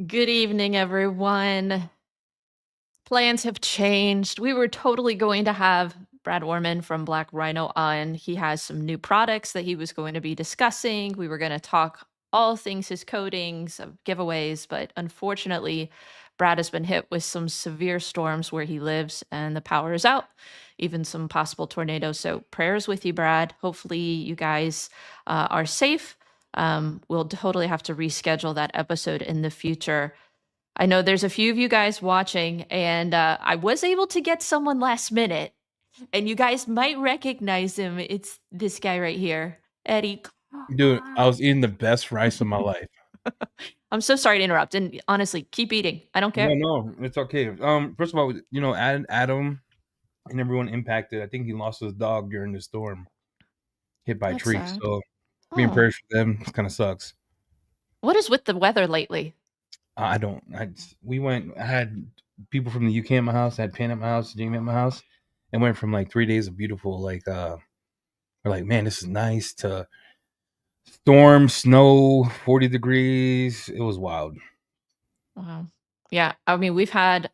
Good evening, everyone. Plans have changed. We were totally going to have Brad Orman from Black Rhino on. He has some new products that he was going to be discussing. We were going to talk all things his coatings, giveaways, but unfortunately, Brad has been hit with some severe storms where he lives and the power is out, even some possible tornadoes. So, prayers with you, Brad. Hopefully, you guys are safe. We'll totally have to reschedule that episode in the future. I know there's a few of you guys watching, and I was able to get someone last minute, and you guys might recognize him. It's this guy right here, Eddie. Dude, I was eating the best rice of my life. I'm so sorry to interrupt, and honestly, keep eating. I don't care. No, it's okay. First of all, Adam and everyone impacted. I think he lost his dog during the storm, hit by a That's tree. sad. So being Oh. prayers for them kind of sucks. What is with the weather lately? I don't. I had people from the UK at my house. I had Pan at my house, Jamie at my house, and went from like 3 days of beautiful, we're like, man, this is nice, to storm, snow, 40 degrees. It was wild. Wow. Yeah, I mean, we had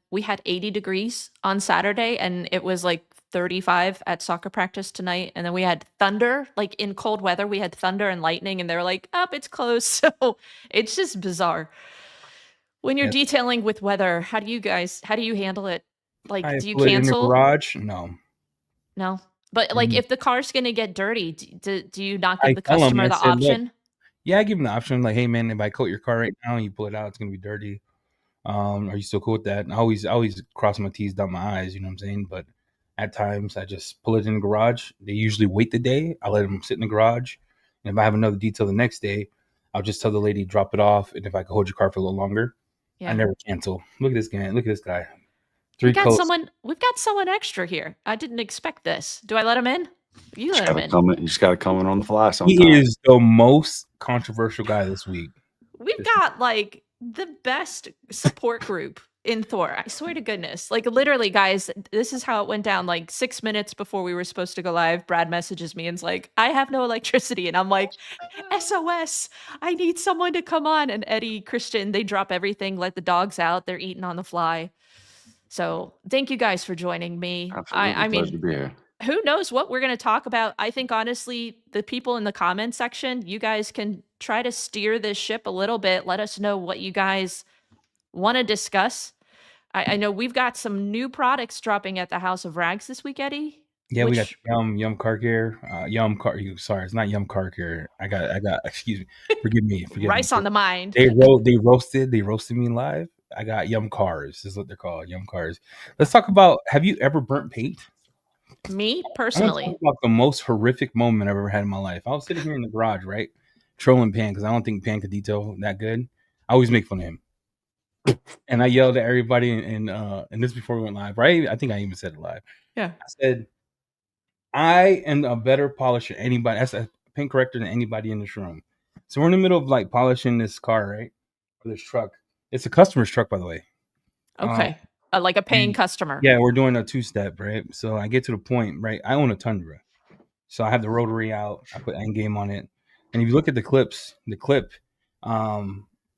80 degrees on Saturday, and it was like 35 at soccer practice tonight. And then we had thunder, like in cold weather, we had thunder and lightning, and they're like, up, it's closed. So it's just bizarre. When you're Yeah. detailing with weather, how do you handle it? Like, I do you put it in the cancel? garage. No. No. But like, if the car's gonna get dirty, do you not give I the tell him, customer I the said, look, option? yeah, I give him the option, like, hey man, if I coat your car right now and you pull it out, it's gonna be dirty. Are you still cool with that? And I always cross my T's, dot my I's, you know what I'm saying? But at times I just pull it in the garage. They usually wait the day. I let them sit in the garage. And if I have another detail the next day, I'll just tell the lady, drop it off. And if I can hold your car for a little longer, I Yeah. never cancel. Look at this guy. Look at this guy. We've 3 got coats. someone extra here. I didn't expect this. Do I let him in? You let him in. You just got to come in on the fly He sometimes. is the most controversial guy this week. We've got like the best support group in Thor. I swear to goodness. Like literally, guys, this is how it went down. Like 6 minutes before we were supposed to go live, Brad messages me and's like, I have no electricity. And I'm like, SOS, I need someone to come on. And Eddie, Christian, they drop everything, let the dogs out. They're eating on the fly. So thank you guys for joining me. Absolutely, I pleasure mean, to be here. who knows what we're going to talk about? I think honestly, the people in the comment section, you guys can try to steer this ship a little bit. Let us know what you guys want to discuss. I know we've got some new products dropping at the House of Rags this week, Eddie. Yeah, we got Yum Car Care. Sorry, it's not Yum Car Care. I got excuse me. Forgive me. Rice on the mind. They roasted me live. I got Yum Cars, is what they're called. Yum Cars. Let's talk about, have you ever burnt paint? Me I'm personally. talk about the most horrific moment I've ever had in my life. I was sitting here in the garage, right? Trolling Pan, because I don't think Pan could detail that good. I always make fun of him. And I yelled at everybody, and this before we went live, right? I think I even said it live. Yeah. I said, I am a better polisher than anybody. That's a paint corrector than anybody in this room. So we're in the middle of like polishing this car, right? Or this truck. It's a customer's truck, by the way. Okay. Like a paying customer. Yeah, we're doing a 2-step, right? So I get to the point, right? I own a Tundra. So I have the rotary out. I put Endgame on it. And if you look at the clips, the clip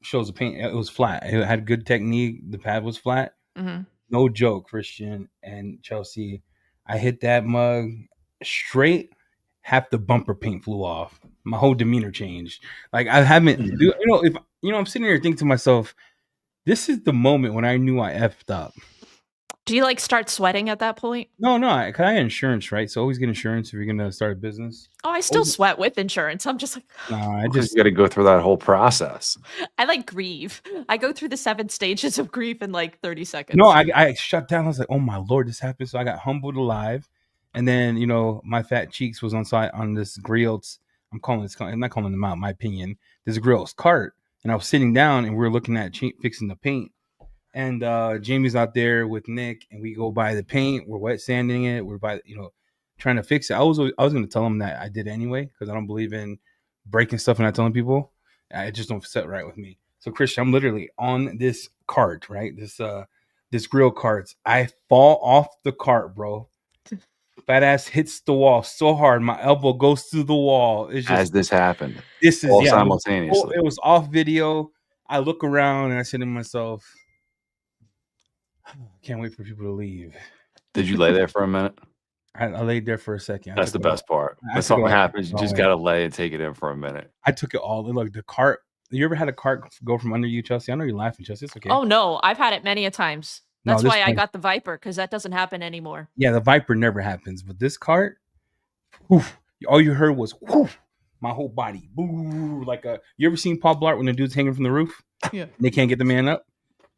shows the paint. It was flat. It had good technique. The pad was flat. Mm-hmm. No joke, Christian and Chelsea. I hit that mug straight. Half the bumper paint flew off. My whole demeanor changed. Like I haven't, I'm sitting here thinking to myself, this is the moment when I knew I effed up. Do you like start sweating at that point? No, because I got insurance, right? So always get insurance if you're gonna start a business. Oh, I still sweat with insurance. I'm just like, I just got to go through that whole process. I like grieve. I go through the 7 stages of grief in like 30 seconds. No, I shut down. I was like, oh my Lord, this happened. So I got humbled alive. And then, my fat cheeks was on site on this grilled. I'm not calling them out, my opinion. This grill's cart. And I was sitting down and we were looking at fixing the paint. And Jamie's out there with Nick, and we go buy the paint. We're wet sanding it. We're trying to fix it. I was going to tell him that I did anyway, because I don't believe in breaking stuff and not telling people. It just don't set right with me. So Christian, I'm literally on this cart, right? This grill cart. I fall off the cart, bro. Fat ass hits the wall so hard, my elbow goes through the wall. It's just as this happened. This is all simultaneously. It was off video. I look around and I say to myself, I can't wait for people to leave. Did you lay there for a minute? I laid there for a second. That's the best part. I When took it something all. happens, you all just in. gotta lay and take it in for a minute. I took it all. Look, the cart. You ever had a cart go from under you, Chelsea? I know you're laughing, Chelsea. It's okay. Oh no, I've had it many a times. No, That's this why I one- got the Viper, because that doesn't happen anymore. Yeah, the Viper never happens, but this cart, woof, all you heard was woof, my whole body, boo, like a. You ever seen Paul Blart when the dude's hanging from the roof? Yeah. And they can't get the man up,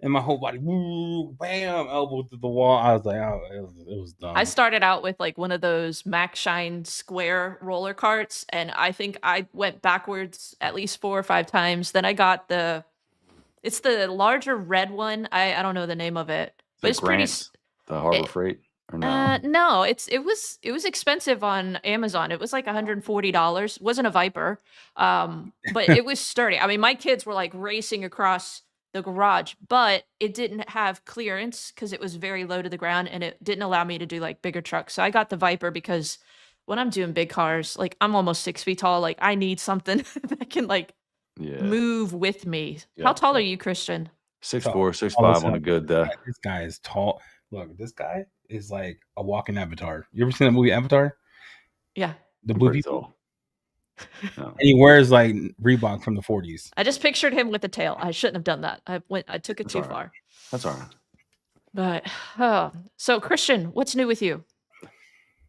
and my whole body, woo, bam, elbow to the wall. I was like, oh, it was dumb. I started out with like one of those Max Shine square roller carts, and I think I went backwards at least 4 or 5 times. Then I got it's the larger red one. I don't know the name of it, but it's pretty. Grants, the Harbor it- Freight, or no? No, it was expensive on Amazon. It was like $140. It wasn't a Viper, but it was sturdy. I mean, my kids were like racing across the garage, but it didn't have clearance because it was very low to the ground, and it didn't allow me to do like bigger trucks. So I got the Viper because when I'm doing big cars, like I'm almost 6 feet tall, like I need something that can like Yeah, move with me. Yeah, How tall yeah. are you, Christian? 6'4", All 6'5" this on a good day. This guy is tall. Look, this guy is like a walking avatar. You ever seen that movie Avatar? Yeah. The I'm blue pretty people. tall. No. And he wears like Reebok from the 40s. I just pictured him with a tail. I shouldn't have done that. I took it That's too all right. far. That's all right. But so Christian, what's new with you?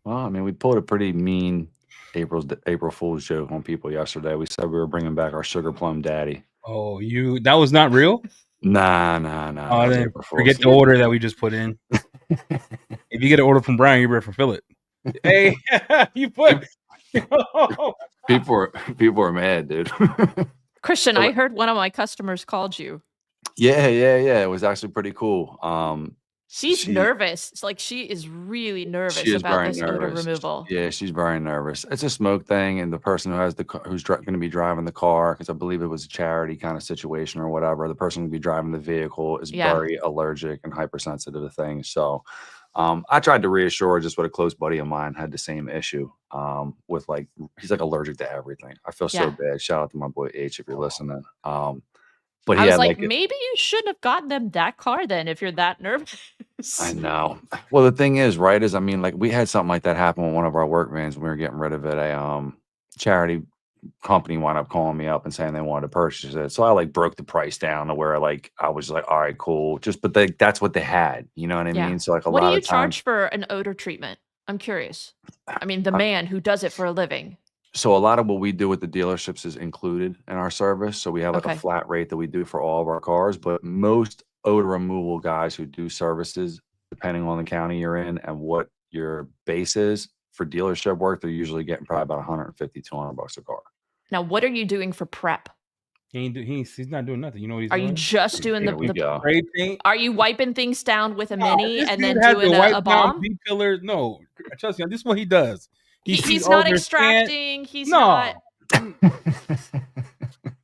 Well, I mean, we pulled a pretty mean April Fool's joke on people yesterday. We said we were bringing back our sugar plum daddy. Oh, that was not real? Nah. Oh, that was then April Fool's. forget the order that we just put in. If you get an order from Brian, you better fulfill it. Hey, you put People are mad, dude. Christian, So- I heard one of my customers called you. Yeah. It was actually pretty cool. She's She- nervous. It's like she is really nervous She is about very this odor nervous. removal. Yeah, she's very nervous. It's a smoke thing, and the person who has who's going to be driving the car, because I believe it was a charity kind of situation or whatever. The person who be driving the vehicle is Yeah. very allergic and hypersensitive to things. So, I tried to reassure her just what a close buddy of mine had the same issue. With like he's like allergic to everything. I feel so Yeah. bad. Shout out to my boy H if you're listening. But I he was had like, like maybe you shouldn't have gotten them that car then if you're that nervous. I know. Well, the thing is, right, is I mean, like we had something like that happen with one of our work vans when we were getting rid of it. A charity company wound up calling me up and saying they wanted to purchase it. So I like broke the price down to where like I was like, all right, cool. But that's what they had. You know what I Yeah. mean? So like What lot do you of times. charge for an odor treatment? I'm curious. I mean, the man who does it for a living. So a lot of what we do with the dealerships is included in our service. So we have like Okay. a flat rate that we do for all of our cars, but most odor removal guys who do services, depending on the county you're in and what your base is for dealership work, they're usually getting probably about 150, 200 bucks a car. Now, what are you doing for prep? He's not doing nothing. You know what he's Are doing? you just doing Here we the go. Spray paint. Are you wiping things down with a No, mini this and dude then had to doing wipe a down bomb? B-pillars. No, trust me. This is what he does. sees He's all not their extracting. He's No. not.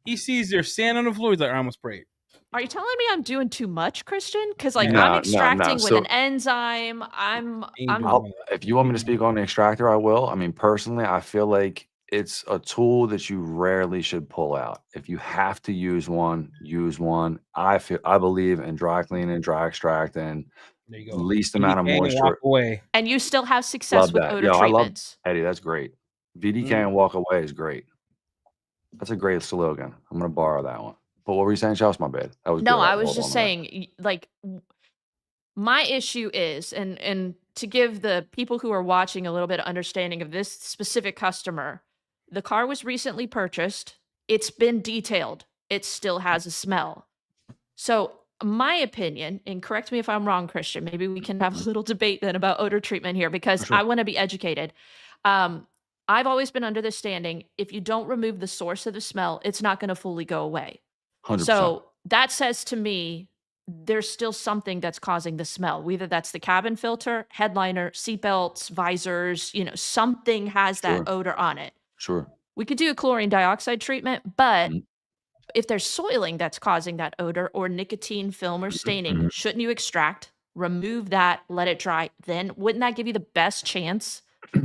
He sees there's sand on the floor. He's like, I'm gonna spray it. Are you telling me I'm doing too much, Christian? Because like No, I'm no, extracting with so- an enzyme. I'm If you want me to speak on the extractor, I will. I mean, personally, I feel like it's a tool that you rarely should pull out. If you have to use one, use one. I believe in dry cleaning, dry extracting, There you go. least amount of You can't moisture. walk away. and you still have success Love with that. odor Yo, I love treatments. Eddie. That's great. VDK Mm. and walk away is great. That's a great slogan. I'm gonna borrow that one. But what were you saying, Chelsea? My bad. That was No, good. I was Hold just on to that. saying, like, my issue is, and to give the people who are watching a little bit of understanding of this specific customer, the car was recently purchased. It's been detailed. It still has a smell. So, my opinion, and correct me if I'm wrong, Christian, maybe we can have a little debate then about odor treatment here because Sure. I want to be educated. I've always been under the standing if you don't remove the source of the smell, it's not going to fully go away. 100%. So that says to me, there's still something that's causing the smell. Whether that's the cabin filter, headliner, seatbelts, visors, something has that Sure. odor on it. Sure. We could do a chlorine dioxide treatment, but Mhm. if there's soiling that's causing that odor or nicotine film or staining, Mhm. shouldn't you extract, remove that, let it dry? Then wouldn't that give you the best chance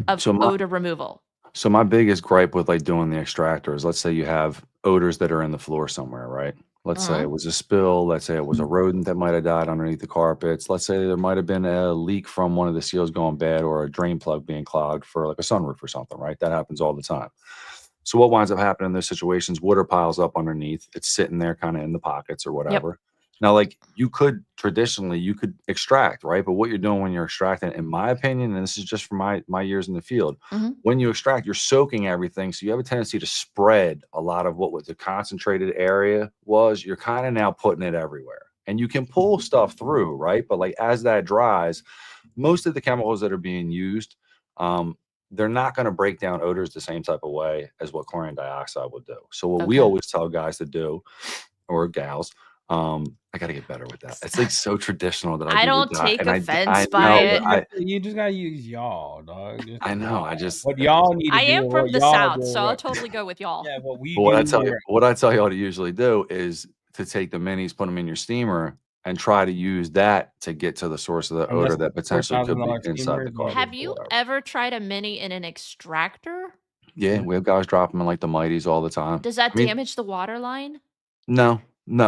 of So my- odor removal? So my biggest gripe with like doing the extractor is, let's say you have odors that are in the floor somewhere, right? Let's say it was a spill. Let's say it was a rodent that might have died underneath the carpets. Let's say there might have been a leak from one of the seals going bad or a drain plug being clogged for like a sunroof or something, right? That happens all the time. So what winds up happening in those situations, water piles up underneath. It's sitting there kind of in the pockets or Yep. whatever. Now, like you could extract, right? But what you're doing when you're extracting, in my opinion, and this is just from my years in the field, when you extract, you're soaking everything. So you have a tendency to spread a lot of what was the concentrated area was. You're kind of now putting it everywhere. And you can pull stuff through, right? But like as that dries, most of the chemicals that are being used, they're not going to break down odors the same type of way as what chlorine dioxide will do. So what we always tell guys to do, or gals, I got to get better with that. It's like so traditional that I don't take offense by it. You just gotta use y'all, dog. I know. What y'all need to do. I am from the South, so I'll totally go with y'all. Yeah, what we what I do. tell y'all to usually do is to take the minis, put them in your steamer, and try to use that to get to the source of the odor that potentially could be inside the car. Have you ever tried a mini in an extractor? Yeah, we have guys drop them in like the Mighties all the time. Does that damage the water line? No.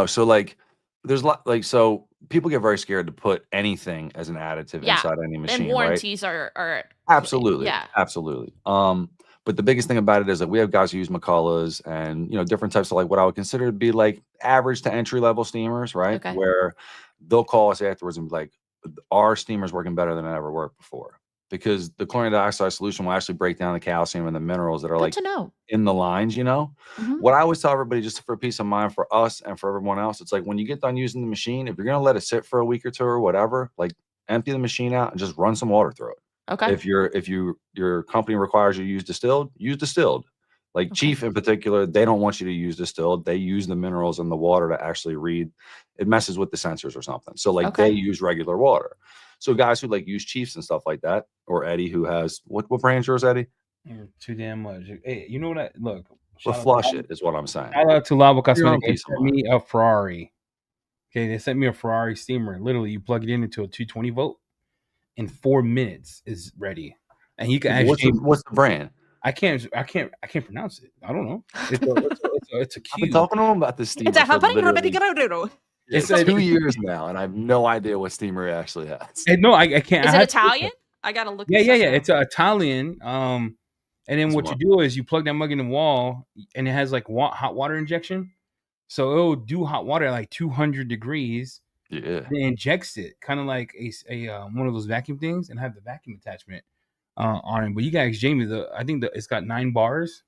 So like there's so people get very scared to put anything as an additive inside any machine. And warranties are absolutely. Yeah. Absolutely. But the biggest thing about it is that we have guys who use McCulloughs and different types of like what I would consider to be like average to entry level steamers, right? Okay. Where they'll call us afterwards and be like, our steamer's working better than it ever worked before. Because the chlorine dioxide solution will actually break down the calcium and the minerals that are like in the lines, What I always tell everybody, just for peace of mind for us and for everyone else, it's like when you get done using the machine, if you're going to let it sit for a week or two or whatever, like empty the machine out and just run some water through it. Okay. If your company requires you to use distilled. Like Chief in particular, they don't want you to use distilled. They use the minerals in the water to actually read. It messes with the sensors or something. So like they use regular water. So guys who like use Chiefs and stuff like that, or Eddie who has what brand's yours, Eddie? You're too damn much. Hey, you know what? Look, flush it is what I'm saying. Shout out to Lava Cosmetics. They sent me a Ferrari. Okay, they sent me a Ferrari steamer. Literally, you plug it into a 220 volt. In 4 minutes is ready, and you can actually. What's the brand? I can't pronounce it. I don't know. It's a cube. I've been talking to him about this steamer. It's 2 years now, and I have no idea what steamer it actually has. No, I can't. Is it Italian? I gotta look. Yeah. It's Italian. And then what you do is you plug that mug in the wall, and it has like hot water injection. So it'll do hot water at like 200 degrees. Yeah. It injects it, kind of like a one of those vacuum things, and have the vacuum attachment on it. But you guys, Jamie, I think it's got 10 bars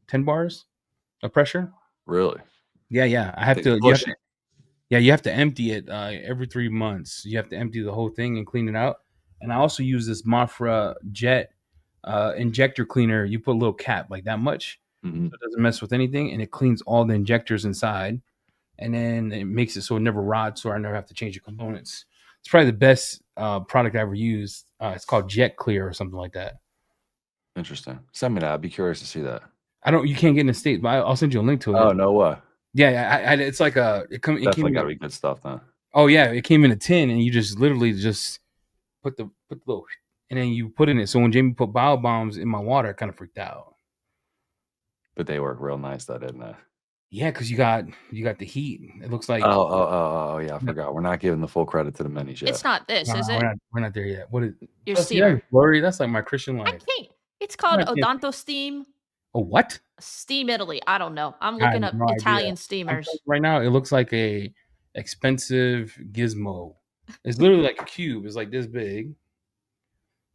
of pressure. Really? Yeah. I have to. You have to empty it every 3 months. You have to empty the whole thing and clean it out. And I also use this Mafra Jet injector cleaner. You put a little cap like that much, so it doesn't mess with anything, and it cleans all the injectors inside. And then it makes it so it never rots, so I never have to change the components. It's probably the best product I ever used. It's called Jet Clear or something like that. Interesting. Send me that. I'd be curious to see that. You can't get in the States, but I'll send you a link to it. Oh, no way. Yeah, it's like definitely gotta be good stuff then. Oh yeah, it came in a tin, and you just literally just put the little, and then you put in it. So when Jamie put bio bombs in my water, I kind of freaked out. But they work real nice, though, didn't they? Yeah, because you got the heat. It looks like yeah, I forgot. We're not giving the full credit to the minis yet. It's not this, is it? We're not there yet. What is your steamer? Glory, that's like my Christian life. I can't. It's called Odonto Steam. Oh, what? Steam Italy. I don't know. I'm looking up Italian steamers. Right now, it looks like a expensive gizmo. It's literally like a cube. It's like this big.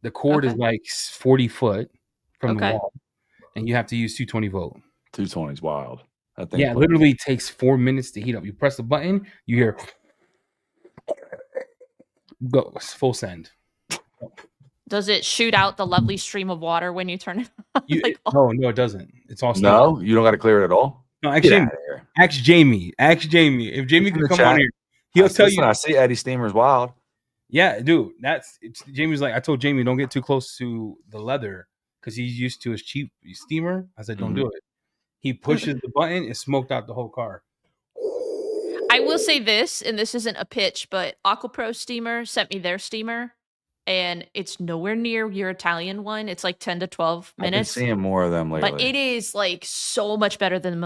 The cord is like 40 foot from the wall, and you have to use 220 volt. 220 is wild. Yeah, it literally takes 4 minutes to heat up. You press the button, you hear go full send. Does it shoot out the lovely stream of water when you turn it on? No, it doesn't. It's all no. You don't got to clear it at all. No, actually, ask Jamie. If Jamie can come on here, he'll tell you. I see Eddie Steamer's wild. Yeah, dude. Jamie's like, I told Jamie, don't get too close to the leather because he's used to his cheap steamer. I said, don't do it. He pushes the button, it smoked out the whole car. I will say this, and this isn't a pitch, but AquaPro Steamer sent me their steamer, and it's nowhere near your Italian one. It's like 10 to 12 minutes. I've been seeing more of them lately. But it is like so much better than the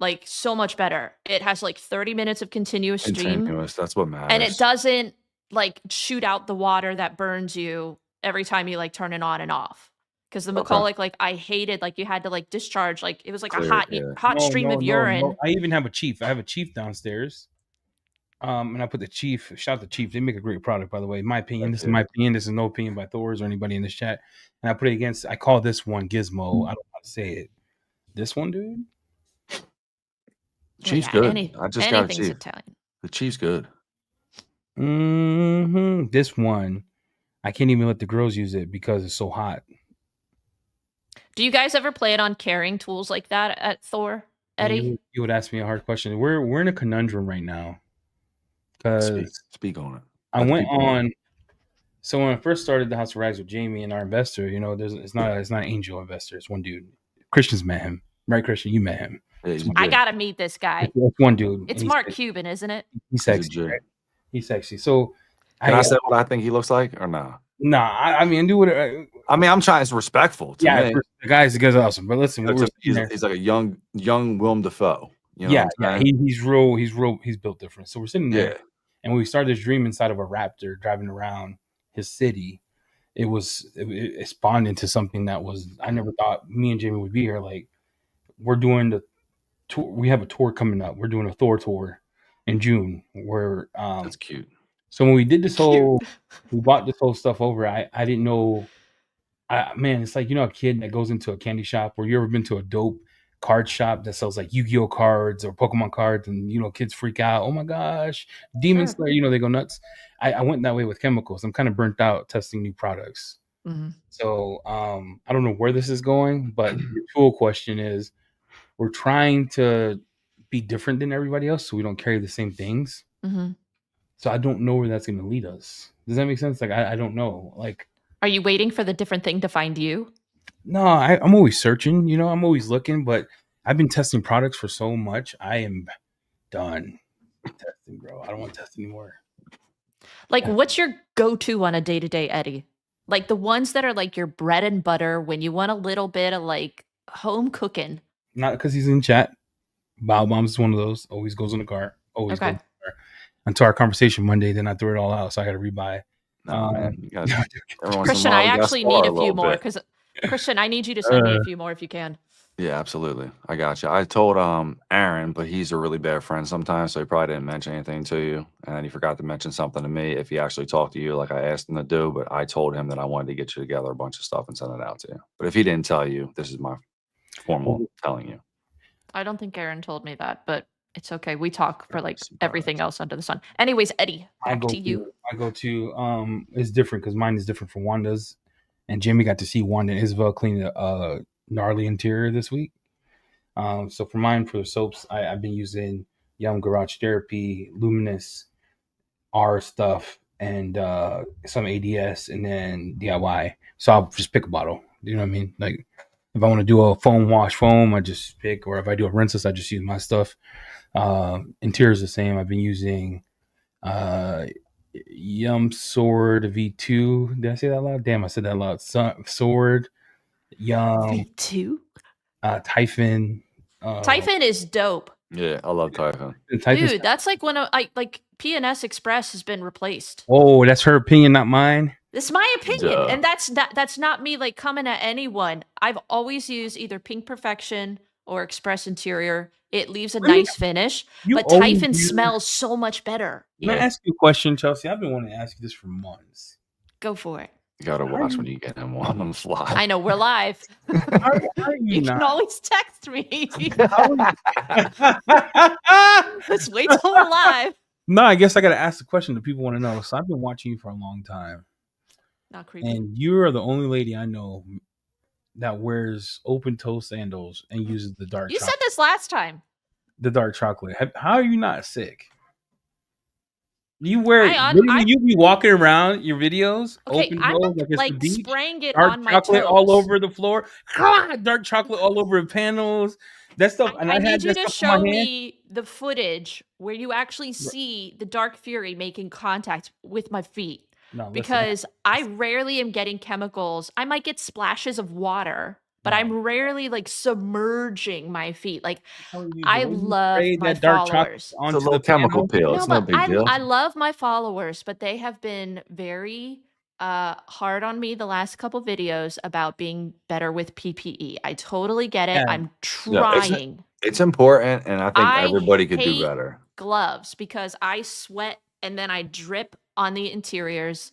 like so much better. It has like 30 minutes of continuous stream, Continuous. That's what and it matters. doesn't like shoot out the water that burns you every time you like turn it on and off. Because the Okay. McCulloch, like I hated, like you had to like discharge, like it was like a Clear it, yeah. hot No, stream no, of no, no. urine. I even have a Chief. I have a Chief downstairs. And I put the Chief. Shout out to Chief. They make a great product, by the way. In my opinion, Thank this is you. my opinion. This is no opinion by Thor's or anybody in this chat. And I put it against. I call this one Gizmo. I don't know how to say it. This one, dude. Chief's yeah, good. I just got a anything's Chief. Italian. The Chief's good. This one, I can't even let the girls use it because it's so hot. Do you guys ever plan on carrying tools like that at Thor, And Eddie? you would ask me a hard question. We're in a conundrum right now because Speak on it. I Let the went people know. on. So when I first started the House of Rags with Jamie and our investor, you know, it's not an angel investor. It's one dude. Christian's met him, right? Christian, you met him. Yeah, he's I good. gotta meet this guy. It's one dude. It's and Mark Cuban, isn't it? He's He's a sexy. G. Right? He's sexy. So Can I say what I think he looks like or nah? Nah, I mean, do what. I mean, I'm trying. It's respectful to me. The guy's awesome. But listen, He's like a young Willem Dafoe. You know he's built different. So we're sitting there, Yeah. and we started this dream inside of a Raptor driving around his city. It spawned into something that was I never thought me and Jamie would be here. Like we're doing the tour. We have a tour coming up. We're doing a Thor tour in June. Where That's cute. So when we did this we bought this whole stuff over. I didn't know. Man, it's like a kid that goes into a candy shop, or you ever been to a dope card shop that sells like Yu-Gi-Oh cards or Pokemon cards, and kids freak out. Oh my gosh, Demon Slayer! They go nuts. I went that way with chemicals. I'm kind of burnt out testing new products. Mm-hmm. So I don't know where this is going, but the tool question is, we're trying to be different than everybody else, so we don't carry the same things. Mm-hmm. So I don't know where that's going to lead us. Does that make sense? Like I don't know. Like, are you waiting for the different thing to find you? No, I'm always searching. I'm always looking, but I've been testing products for so much. I am done testing, bro. I don't want to test anymore. Like, what's your go-to on a day-to-day, Eddie? Like the ones that are like your bread and butter when you want a little bit of like home cooking. Not because he's in chat. Bow Bombs is one of those. Always goes in the car. Always goes in the car. Until our conversation Monday, then I threw it all out, so I got to rebuy. Christian, I actually need a few more because Christian, I need you to send me a few more if you can. Yeah, absolutely. I got you. I told Aaron, but he's a really bad friend sometimes, so he probably didn't mention anything to you. And then he forgot to mention something to me if he actually talked to you like I asked him to do. But I told him that I wanted to get you together a bunch of stuff and send it out to you. But if he didn't tell you, this is my formal telling you. I don't think Aaron told me that, but it's okay. We talk for like everything else under the sun. Anyways, Eddie, back to you. I go to it's different because mine is different from Wanda's. And Jimmy got to see Wanda and Isabel clean the gnarly interior this week. So for mine, for the soaps, I've been using Yum Garage Therapy, Luminous, R stuff, and some ADS, and then DIY. So I'll just pick a bottle. You know what I mean? Like if I want to do a foam wash foam, I just pick, or if I do a rinseless, I just use my stuff. Interior is the same. I've been using Yum Sword V2. Did I say that loud? Damn, I said that loud. Sword, Yum V2. Typhon. Typhon is dope. Yeah, I love Typhon. Dude, that's like when like PNS Express has been replaced. Oh, that's her opinion, not mine. This is my opinion, and that's not me like coming at anyone. I've always used either Pink Perfection or Express Interior. It leaves a nice finish, but Typhon smells so much better. Can I ask you a question, Chelsea? I've been wanting to ask you this for months. Go for it. You gotta watch when you get him on the fly. I know, we're live. You can always text me. Just wait till we're live. No, I guess I gotta ask the question that people want to know. So I've been watching you for a long time. Not creepy. And you are the only lady I know that wears open toe sandals and uses the dark chocolate. You said this last time. The dark chocolate. How are you not sick? You wear you be walking around your videos. Okay, open I'm toes, like spraying it dark on my chocolate toes. all over the floor. Dark chocolate all over the panels. That stuff. I need you to show me the footage where you actually see the Dark Fury making contact with my feet. No, because I rarely am getting chemicals. I might get splashes of water, but No, I'm rarely like submerging my feet. Like I'm telling you, the I way you love spray my that dark chocolate followers. It's a onto little the chemical panel. peel. No, It's no but big deal. I love my followers, but they have been very hard on me the last couple videos about being better with PPE. I totally get it. Yeah, I'm Yeah, trying. it's important, and I think I everybody could do hate better. gloves because I sweat and then I drip on the interiors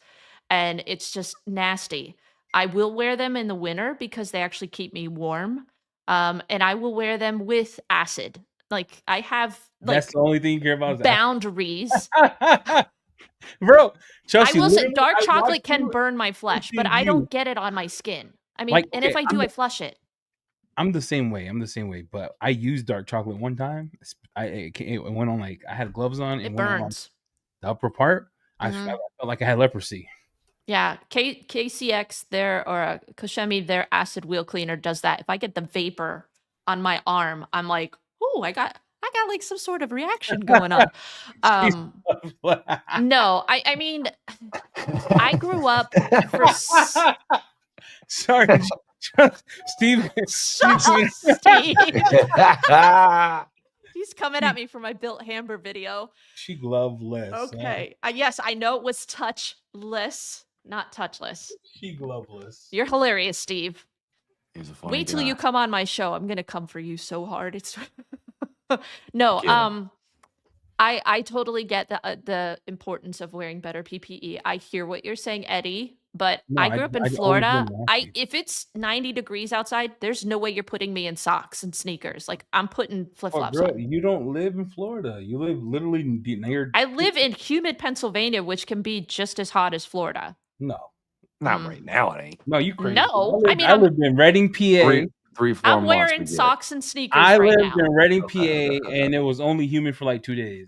and it's just nasty. I will wear them in the winter because they actually keep me warm. And I will wear them with acid. Like I have that's like the only thing you care about is boundaries. that. Bro, I Chelsea, will say literally, dark I watched chocolate can you burn my and flesh, but seen I you. don't get it on my skin. I mean, Like, and okay, if I do, I flush it. I'm the same way. I'm the same way. But I used dark chocolate one time. It went on like I had gloves on. It It went on like burns. the upper part. I Mhm. felt like I had leprosy. Yeah, KCX there or Koshemi their acid wheel cleaner does that. If I get the vapor on my arm, I'm like, "Ooh, I got like some sort of reaction going on." She's Um no, I mean, I grew up for sorry, Steve. Steve, Shut up, Steve. He's coming at she, me for my built hamburger video. she gloveless. Okay. Yes, I know it was touchless, not touchless. She gloveless. You're hilarious, Steve. He's a funny Wait till you guy. come on my show. I'm gonna come for you so hard. It's no. Get him. I totally get the importance of wearing better PPE. I hear what you're saying, Eddie. But No, I grew up in I always Florida. want to ask I you. if it's 90 degrees outside, there's no way you're putting me in socks and sneakers. Like I'm putting flip Oh, flops girl, on. you don't live in Florida. You live literally near. I live in humid Pennsylvania, which can be just as hot as Florida. No, Not Mm. right now, it ain't. no, you crazy. No, I mean I lived in Reading, PA. 4 I'm months wearing we get it. socks and sneakers I right lived now. in Reading, Okay. PA, and it was only humid for like 2 days.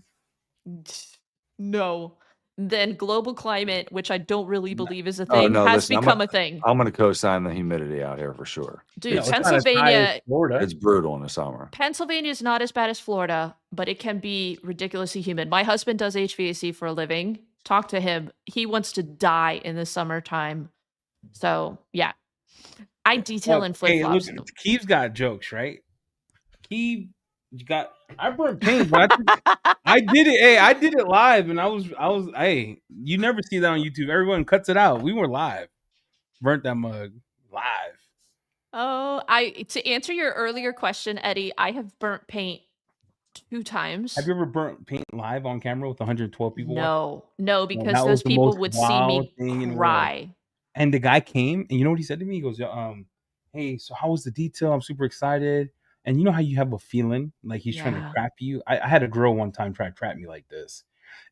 No. Then global climate, which I don't really believe is a Oh thing, no, has listen, become a thing. I'm gonna co-sign the humidity out here for sure. Dude, No, it's not as high as Florida. It's brutal in the summer. Pennsylvania is not as bad as Florida, but it can be ridiculously humid. My husband does HVAC for a living. Talk to him. He wants to die in the summertime. So, yeah. I detail in Hey, look, flip-flops. Keith's got jokes, right? He got. I burnt paint, but I did it. Hey, I did it live, and I was. Hey, you never see that on YouTube. Everyone cuts it out. We were live. Burnt that mug live. Oh, to answer your earlier question, Eddie, I have burnt paint 2 times. Have you ever burnt paint live on camera with 112 people watching? No, No, because that was those the people most would see wild me thing in the world. cry. And the guy came, and you know what he said to me? He goes, hey, so how was the detail? I'm super excited. And you know how you have a feeling like he's trying to Yeah. trap you? I had a girl one time try to trap me like this.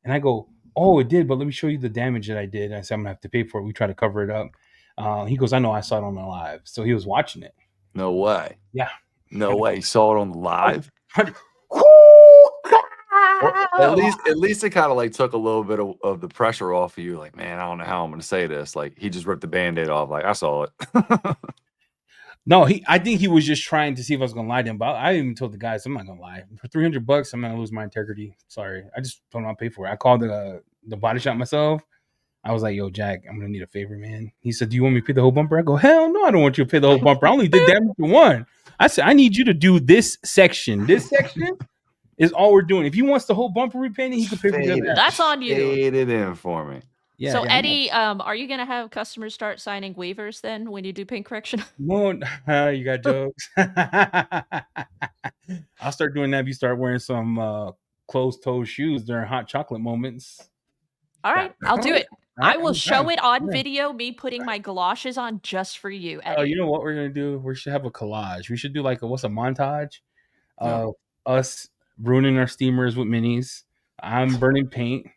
And I go, oh, it did, but let me show you the damage that I did. I said, I'm going to have to pay for it. We try to cover it up. He goes, I know, I saw it on the live. So he was watching it. No way. Yeah. No way. You saw it on the live. Well, At least it kind of like took a little bit of the pressure off of you. Like, man, I don't know how I'm gonna say this. Like, he just ripped the band-aid off. Like, I saw it. no, I think he was just trying to see if I was gonna lie to him. But I even told the guys, I'm not gonna lie. For $300, I'm not gonna lose my integrity. Sorry, I just don't want to pay for it. I called the body shop myself. I was like, yo, Jack, I'm gonna need a favor, man. He said, do you want me to pay the whole bumper? I go, hell no, I don't want you to pay the whole bumper. I only did damage to one. I said, I need you to do this section. This section is all we're doing. If he wants the whole bumper repainted, he can pay for that. That's on you. Fade it in for me. Yeah. So yeah, Eddie, are you gonna have customers start signing waivers then when you do paint correction? No, you got jokes. I'll start doing that if you start wearing some closed-toe shoes during hot chocolate moments. All right, I'll do it. Right, I will I'm show down. it on Yeah. video, me putting my galoshes on just for you, Eddie. Oh, you know what we're gonna do? We should have a collage. We should do like a montage of us ruining our steamers with minis. I'm burning paint.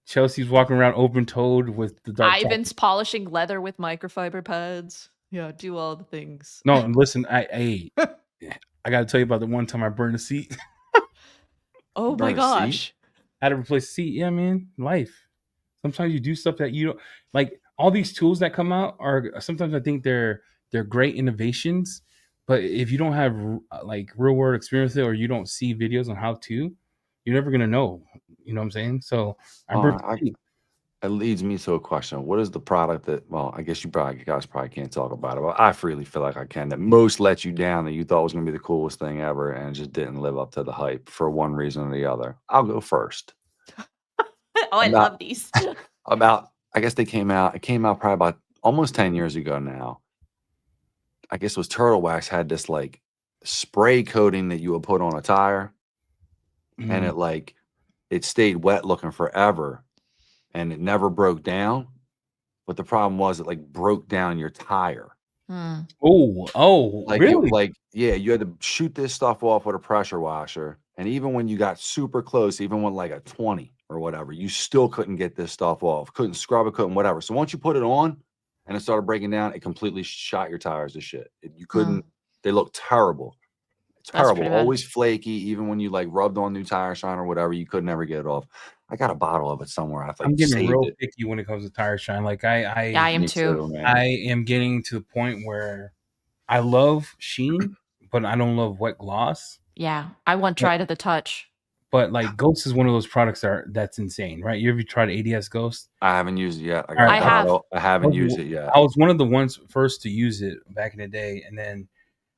Chelsea's walking around open-toed with the dark chocolate. Ivan's polishing leather with microfiber pads. Yeah, do all the things. No, listen, I gotta tell you about the one time I burned a seat. Oh my Burn a gosh. seat? I had to replace the seat. Yeah, man, life. Sometimes you do stuff that you don't like. All these tools that come out are sometimes I think they're great innovations, but if you don't have like real world experience with it or you don't see videos on how to, you're never gonna know. You know what I'm saying? So I burned the seat. it leads me to a question. What is the product that, well, I guess you guys probably can't talk about it, but I freely feel like I can, that most let you down, that you thought was going to be the coolest thing ever and just didn't live up to the hype for one reason or the other? I'll go first. Oh, I About, love these. I guess it came out probably about almost 10 years ago now. I guess it was Turtle Wax had this like spray coating that you would put on a tire, and it stayed wet looking forever, and it never broke down. But the problem was it like broke down your tire. Oh, really? Yeah, you had to shoot this stuff off with a pressure washer, and even when you got super close, even with like a 20 or whatever, you still couldn't get this stuff off. Couldn't scrub it, couldn't whatever. So once you put it on and it started breaking down, it completely shot your tires to shit. You couldn't. They looked terrible. That's Terrible. pretty bad. Always flaky. Even when you like rubbed on new tire shine or whatever, you could never get it off. I got a bottle of it somewhere. I've I'm getting saved real it. picky when it comes to tire shine. Like Yeah, I am Me too. man. I am getting to the point where I love sheen, but I don't love wet gloss. Yeah, I want dry to the touch. But like Ghost is one of those products that's insane, right? You ever tried ADS Ghost? I haven't used it yet. I have. I haven't used it yet. I was one of the ones first to use it back in the day, and then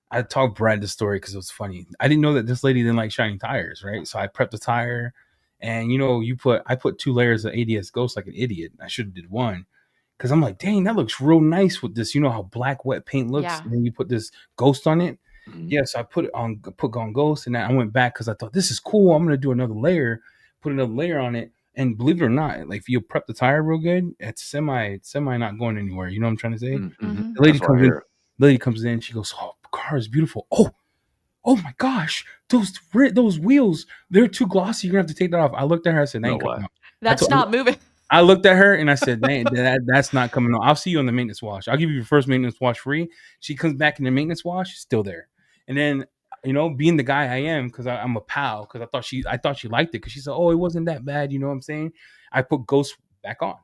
I told Brad the story because it was funny. I didn't know that this lady didn't like shining tires, right? So I prepped the tire, and I put 2 layers of ADS Ghost like an idiot. I should have did one because I'm like, dang, that looks real nice with this. You know how black wet paint looks, Yeah. and then you put this Ghost on it. Mhm. Yeah, so I put on Ghost, and then I went back because I thought this is cool. I'm gonna do another layer, put another layer on it, and believe it or not, like if you prep the tire real good, it's semi not going anywhere. You know what I'm trying to say? Mhm. The lady That's what I comes in. hear. The lady comes in. She goes, "Oh, the car is beautiful. Oh my gosh, those wheels, they're too glossy. You're gonna have to take that off." I looked at her. I said, "That No ain't coming way. off." That's not moving. I looked at her and I said, "Man, that's not coming off. I'll see you on the maintenance wash. I'll give you your first maintenance wash free." She comes back in the maintenance wash, still there. And then, being the guy I am, because I'm a pal, because I thought she liked it, because she said, "Oh, it wasn't that bad." You know what I'm saying? I put Ghost back on.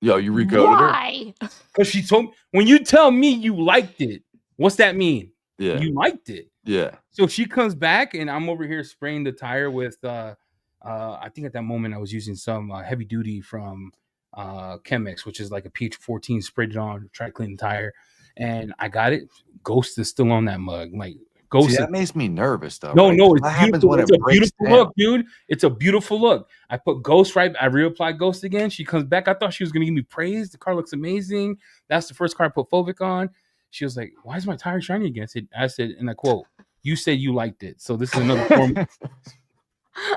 Yo, you recoated her? Why? Because she told me, when you tell me you liked it, what's that mean? Yeah. You liked it. Yeah. So she comes back, and I'm over here spraying the tire with I think at that moment I was using some heavy duty from Chemex, which is like a PH14, sprayed it on, tried to clean the tire, and I got it. Ghost is still on that mug. Like Ghost. See, that makes me nervous though. No, right? no, it's What happens beautiful. when It's it a breaks beautiful down? look, dude. It's a beautiful look. I put Ghost right. I reapplied Ghost again. She comes back. I thought she was gonna give me praise. The car looks amazing. That's the first car I put Phobic on. She was like, "Why is my tire shiny again?" I said, and I quote, "You said you liked it, so this is another form."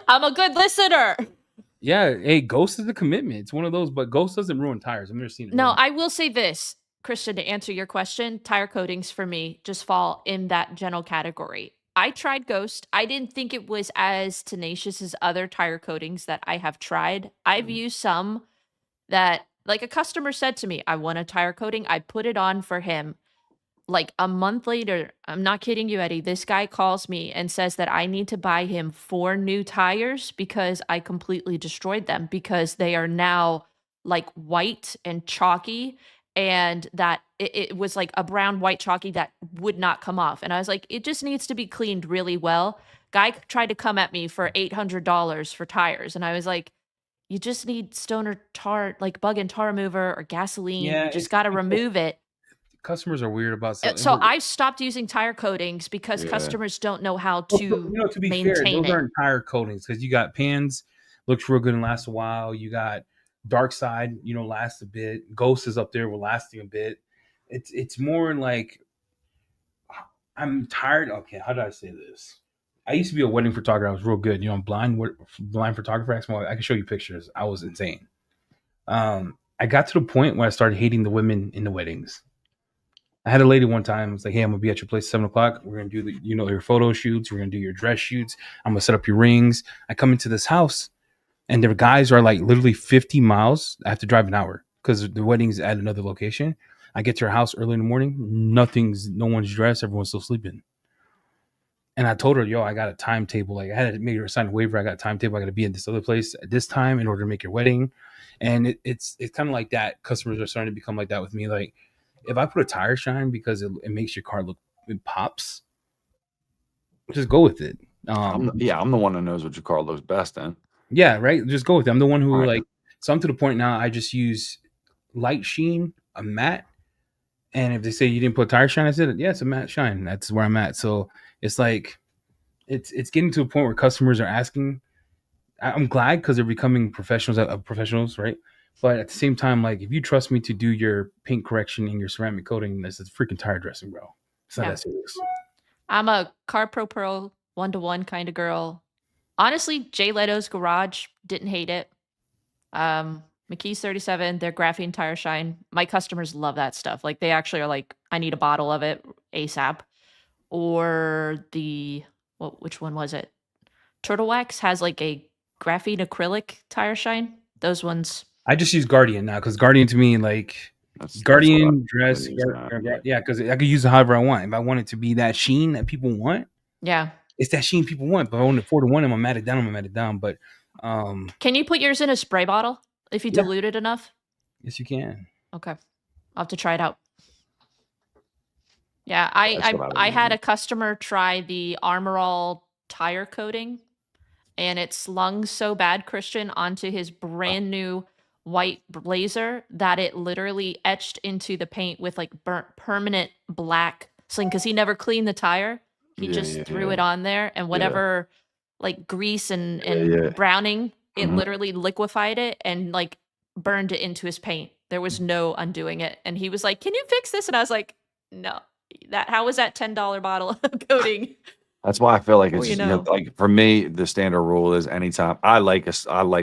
I'm a good listener. Yeah, hey, Ghost is a commitment. It's one of those, but Ghost doesn't ruin tires. I've never seen it. No, ruin. I will say this, Christian, to answer your question, tire coatings for me just fall in that general category. I tried Ghost. I didn't think it was as tenacious as other tire coatings that I have tried. I've used some that, like a customer said to me, I want a tire coating. I put it on for him. Like a month later, I'm not kidding you, Eddie. This guy calls me and says that I need to buy him 4 new tires because I completely destroyed them, because they are now like white and chalky, and that it was like a brown white chalky that would not come off. And I was like, it just needs to be cleaned really well. Guy tried to come at me for $800 for tires, and I was like, you just need stoner tar, like bug and tar remover or gasoline. Yeah, You just got to remove it. Customers are weird about something. So I've stopped using tire coatings because customers don't know how to to be fair, maintain those it. aren't tire coatings, because you got Pans, looks real good and lasts a while. You got Dark Side, lasts a bit. Ghost is up there with lasting a bit. It's more like, I'm tired. Okay, how do I say this? I used to be a wedding photographer. I was real good. I'm blind photographer. I can show you pictures. I was insane. I got to the point where I started hating the women in the weddings. I had a lady one time. It's like, "Hey, I'm gonna be at your place at 7:00. We're gonna do your photo shoots. We're gonna do your dress shoots. I'm gonna set up your rings." I come into this house, and their guys are like literally 50 miles. I have to drive an hour because the wedding's at another location. I get to her house early in the morning. No one's dressed. Everyone's still sleeping. And I told her, "Yo, I got a timetable. Like I had to make her sign a waiver. I got a timetable. I got to be at this other place at this time in order to make your wedding." And it's kind of like that. Customers are starting to become like that with me. Like, if I put a tire shine because it makes your car look, it pops, just go with it. I'm the one that knows what your car looks best in. Yeah, right. Just go with it. I'm the one who Right. like So I'm to the point now. I just use light sheen, a matte, and if they say you didn't put tire shine, I said, yeah, it's a matte shine. That's where I'm at. So it's like it's getting to a point where customers are asking. I'm glad because they're becoming professionals, right? But at the same time, like if you trust me to do your paint correction and your ceramic coating, this is freaking tire dressing, bro. It's not Yeah. that serious. I'm a Car Pro Pro 1-to-1 kind of girl. Honestly, Jay Leto's Garage, didn't hate it. McKee's 37, their graphene tire shine. My customers love that stuff. Like they actually are like, I need a bottle of it ASAP. Or which one was it? Turtle Wax has like a graphene acrylic tire shine. Those ones. I just use Guardian now because Guardian to me, like That's what Guardian I've dress, been using that. Yeah. yeah, because I could use it however I want. If I want it to be that sheen that people want, Yeah. it's that sheen people want. But if I want it 4-to-1, I'm gonna mat it down. I'm gonna mat it down. But Can you put yours in a spray bottle if you yeah, dilute it enough? yes, you can. Okay. I'll have to try it out. Yeah, That's what I've been I had using. a customer try the Armor All tire coating, and it slung so bad, Christian, onto his brand new white blazer that it literally etched into the paint with like burnt permanent black sling because he never cleaned the tire. He Yeah, just yeah, threw yeah, it on there, and yeah, whatever like grease yeah, and yeah. browning, it Mhm. literally liquefied it and like burned it into his paint. There was no undoing it. And he was like, "Can you fix this?" And I was like, "No. How was that $10 bottle of coating?" That's why I feel like Well, it's you just, you know, know. like for me, the standard rule is anytime I like a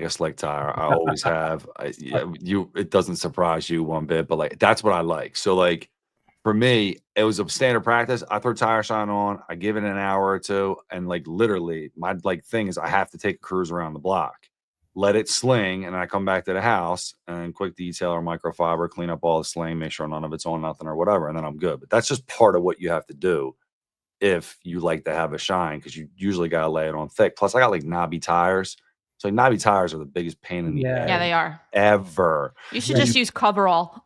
slick tire. I always have. Yeah, it doesn't surprise you one bit, but like that's what I like. So like for me, it was a standard practice. I throw tire shine on, I give it an hour or two, and like literally, my like thing is I have to take a cruise around the block, let it sling, and I come back to the house and quick detail or microfiber, clean up all the sling, make sure none of it's on nothing or whatever, and then I'm good. But that's just part of what you have to do if you like to have a shine because you usually gotta lay it on thick. Plus, I got like knobby tires. So like, knobby tires are the biggest pain in the Yeah, Yeah, they ass are. ever. You should yeah, just use coverall.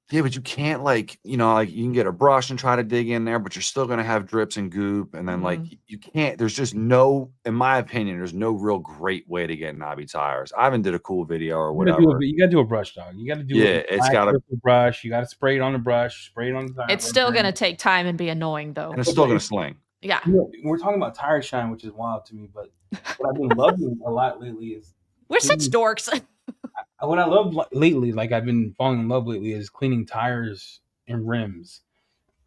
Yeah, but you can't like, you know, like you can get a brush and try to dig in there, but you're still gonna have drips and goop. And then like Mhm. you can't, there's just no, in my opinion, there's no real great way to get knobby tires. I even did a cool video or whatever. you gotta do a brush, dog. You gotta do a Yeah, it's black gotta, bristle brush. You gotta spray it on the brush, spray it on the tire, It's still rubber. gonna take time and be annoying and though. it's still But gonna it's, sling. Yeah. we're talking about tire shine, which is wild to me. But what I've been loving a lot lately is We're such cleaning. dorks. What I love lately, like I've been falling in love lately, is cleaning tires and rims.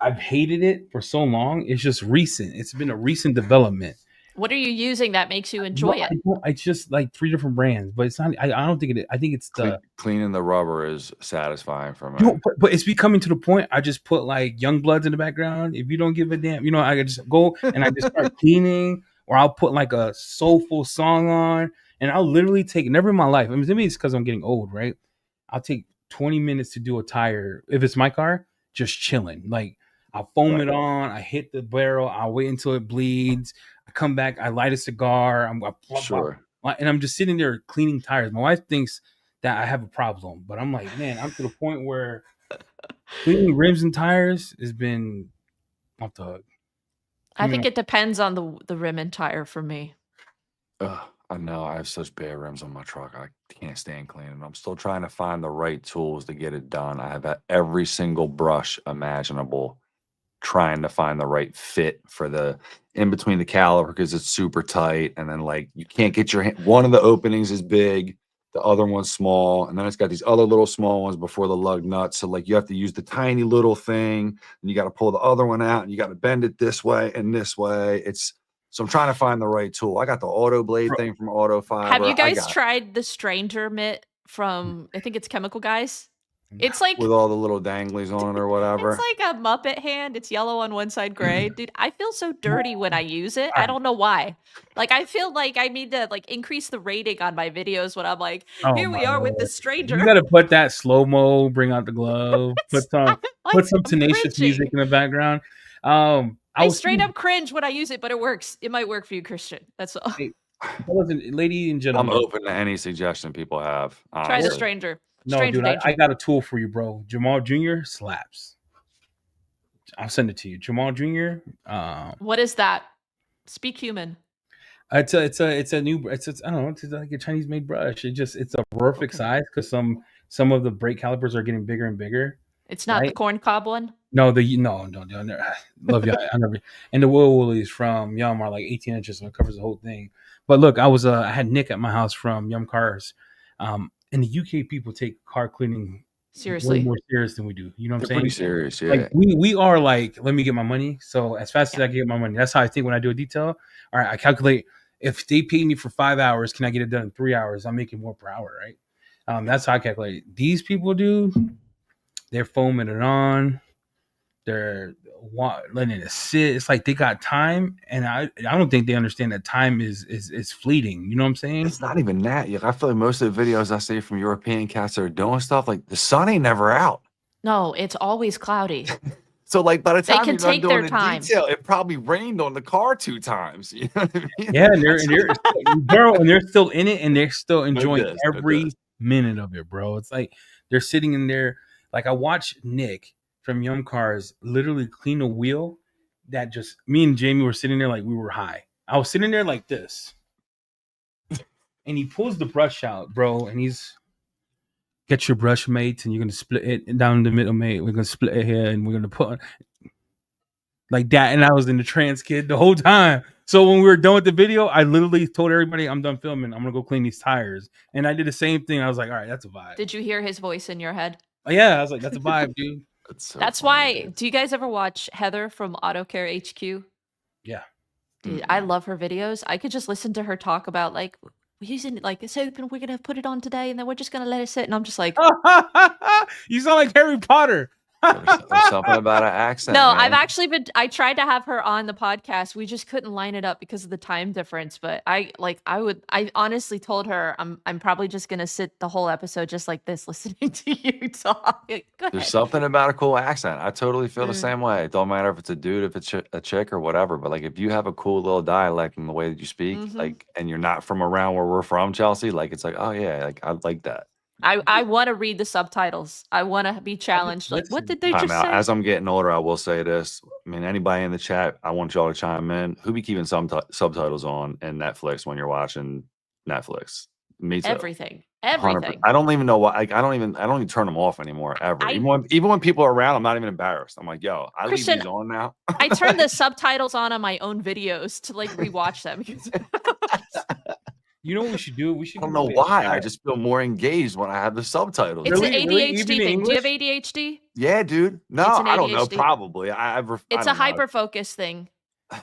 I've hated it for so long. It's just recent. It's been a recent development. What are you using that makes you enjoy No, it? I don't. I just like 3 different brands, but it's not. I don't think it. I think it's the Cleaning the rubber is satisfying for me. no, but it's becoming to the point. I just put like Young Bloods in the background. If you don't give a damn, I could just go and I just start cleaning, or I'll put like a soulful song on, and I'll literally take. Never in my life. I mean, maybe it's because I'm getting old, right? I'll take 20 minutes to do a tire if it's my car, just chilling. Like I'll foam Right. it on. I hit the barrel. I'll wait until it bleeds. I come back. I light a cigar. Sure. And I'm just sitting there cleaning tires. My wife thinks that I have a problem, but I'm like, man, I'm to the point where cleaning rims and tires has been off the hook. I Give me think my, it depends on the rim and tire for me. Ugh, I know I have such bad rims on my truck. I can't stand cleaning. I'm still trying to find the right tools to get it done. I have had every single brush imaginable, trying to find the right fit for the in between the caliper because it's super tight. And then like you can't get your hand, one of the openings is big, the other one's small, and then it's got these other little small ones before the lug nuts. So like you have to use the tiny little thing, and you got to pull the other one out, and you got to bend it this way and this way. It's so I'm trying to find the right tool. I got the auto blade bro. thing from Auto Have you Fiber. I guys got tried the Stranger mitt from I think it's Chemical Guys? It's with like all the little danglies on it or it's whatever. like a Muppet hand. It's yellow on one side, gray. Dude, I feel so dirty when I use it. All I right. don't know why. Like I feel like I need to like increase the rating on my videos when I'm like, Oh here my we are with the lord. You Stranger. gotta put that slow mo, bring out the glove, I'm like put some I'm tenacious music cringing. in the background. I I was straight thinking, up cringe when I use it, but it works. It might work for you, Christian. That's all. hey, fellas and ladies and I'm gentlemen. open to any suggestion people have, Try the Well, honestly. Stranger. no, Stranger dude, I danger. got a tool for you, bro. Jamal Jr. slaps. I'll send it to you. Jamal Jr. What is that? Speak human. It's a new I don't know, it's like a Chinese made brush. It's a perfect Okay. size because some of the brake calipers are getting bigger and bigger, It's not the right? corn cob one? No, no, love you. I never. And the woolies from Yum are like 18 inches, so it covers the whole thing. But look, I had Nick at my house from Yum Cars. In the UK, people take car cleaning way Seriously. more serious than we do. You know what I'm They're pretty saying? serious, Like yeah. we are like, let me get my money. So as fast as Yeah. I can get my money, that's how I think when I do a detail. All right, I calculate if they pay me for 5 hours, can I get it done in 3 hours? I'm making more per hour, right? That's how I calculate. These people do. They're foaming it on. They're letting it sit. It's like they got time, and I don't think they understand that time is fleeting. You know what I'm saying? It's not even that. Like, I feel like most of the videos I see from European cats that are doing stuff, like the sun ain't never out. No, it's always cloudy. So like by the They time can you're done take their doing the time. detail, it probably rained on the car 2 times. You know what I mean? Yeah, and they're still in it, and they're still No enjoying diss, no every diss. minute of it, bro. It's like they're sitting in there. Like I watched Nick from Yum Cars literally clean a wheel that just me and Jamie were sitting there like we were high. I was sitting there like this, and he pulls the brush out, bro, and he's get your brush, mate, and you're gonna split it down the middle, mate. We're gonna split it here, and we're gonna put like that. And I was in the trance, kid, the whole time. So when we were done with the video, I literally told everybody, I'm done filming. I'm gonna go clean these tires. And I did the same thing. I was like, all right, that's a vibe. Did you hear his voice in your head? Oh, yeah, I was like, that's a vibe, dude. That's so That's funny, why. dude. Do you guys ever watch Heather from Auto Care HQ? Yeah. Dude, I love her videos. I could just listen to her talk about like using like it's open, we're gonna put it on today, and then we're just gonna let it sit. And I'm just like, You sound like Harry Potter. There's something about an accent. no, man. I've actually been. I tried to have her on the podcast. We just couldn't line it up because of the time difference. But I honestly told her I'm probably just gonna sit the whole episode just like this, listening to you talk. Go There's ahead. something about a cool accent. I totally feel the same way. It don't matter if it's a dude, if it's a chick or whatever. But like if you have a cool little dialect in the way that you speak, like, and you're not from around where we're from, Chelsea, like it's like, oh yeah, like I like that. I want to read the subtitles. I want to be challenged. Like, what did they Time just out. say? As I'm getting older, I will say this. I mean, anybody in the chat, I want y'all to chime in. Who be keeping some subtitles on in Netflix when you're watching Netflix? Me too. Everything. 100%. I don't even know why. Like, I don't even turn them off anymore ever. Even when people are around, I'm not even embarrassed. I'm like, yo, I leave these on now. I turn the subtitles on my own videos to like rewatch them. You know what we should do? We should. I don't know why. I just feel more engaged when I have the subtitles. It's Really? an Really? ADHD Even in thing. Do you have English? ADHD? Yeah, dude. No, It's an I don't know. ADHD. Probably. It's I a don't know. hyper focus thing.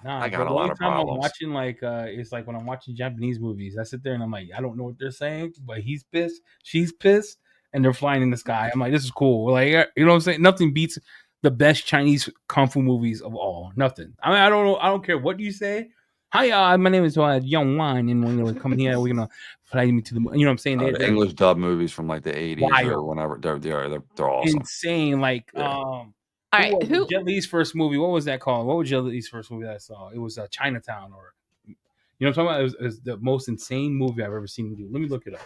Nah, I got the a lot only of time problems. I'm watching like it's like when I'm watching Japanese movies. I sit there and I'm like, I don't know what they're saying, but he's pissed, she's pissed, and they're flying in the sky. I'm like, this is cool. Like, you know what I'm saying? Nothing beats the best Chinese kung fu movies of all. Nothing. I mean, I don't know. I don't care what you say. Hi, my name is Young Wine, and we're gonna come here. We're gonna fly me to the. You know what I'm saying? The They're English dub movies from like the 80s or wild, whenever they're awesome. insane. Like Yeah. All right, who? Jet Li's first movie? What was that called? What was Jet Li's first movie that I saw? It was Chinatown, or you know what I'm talking about? It was the most insane movie I've ever seen him do. Let me look it up.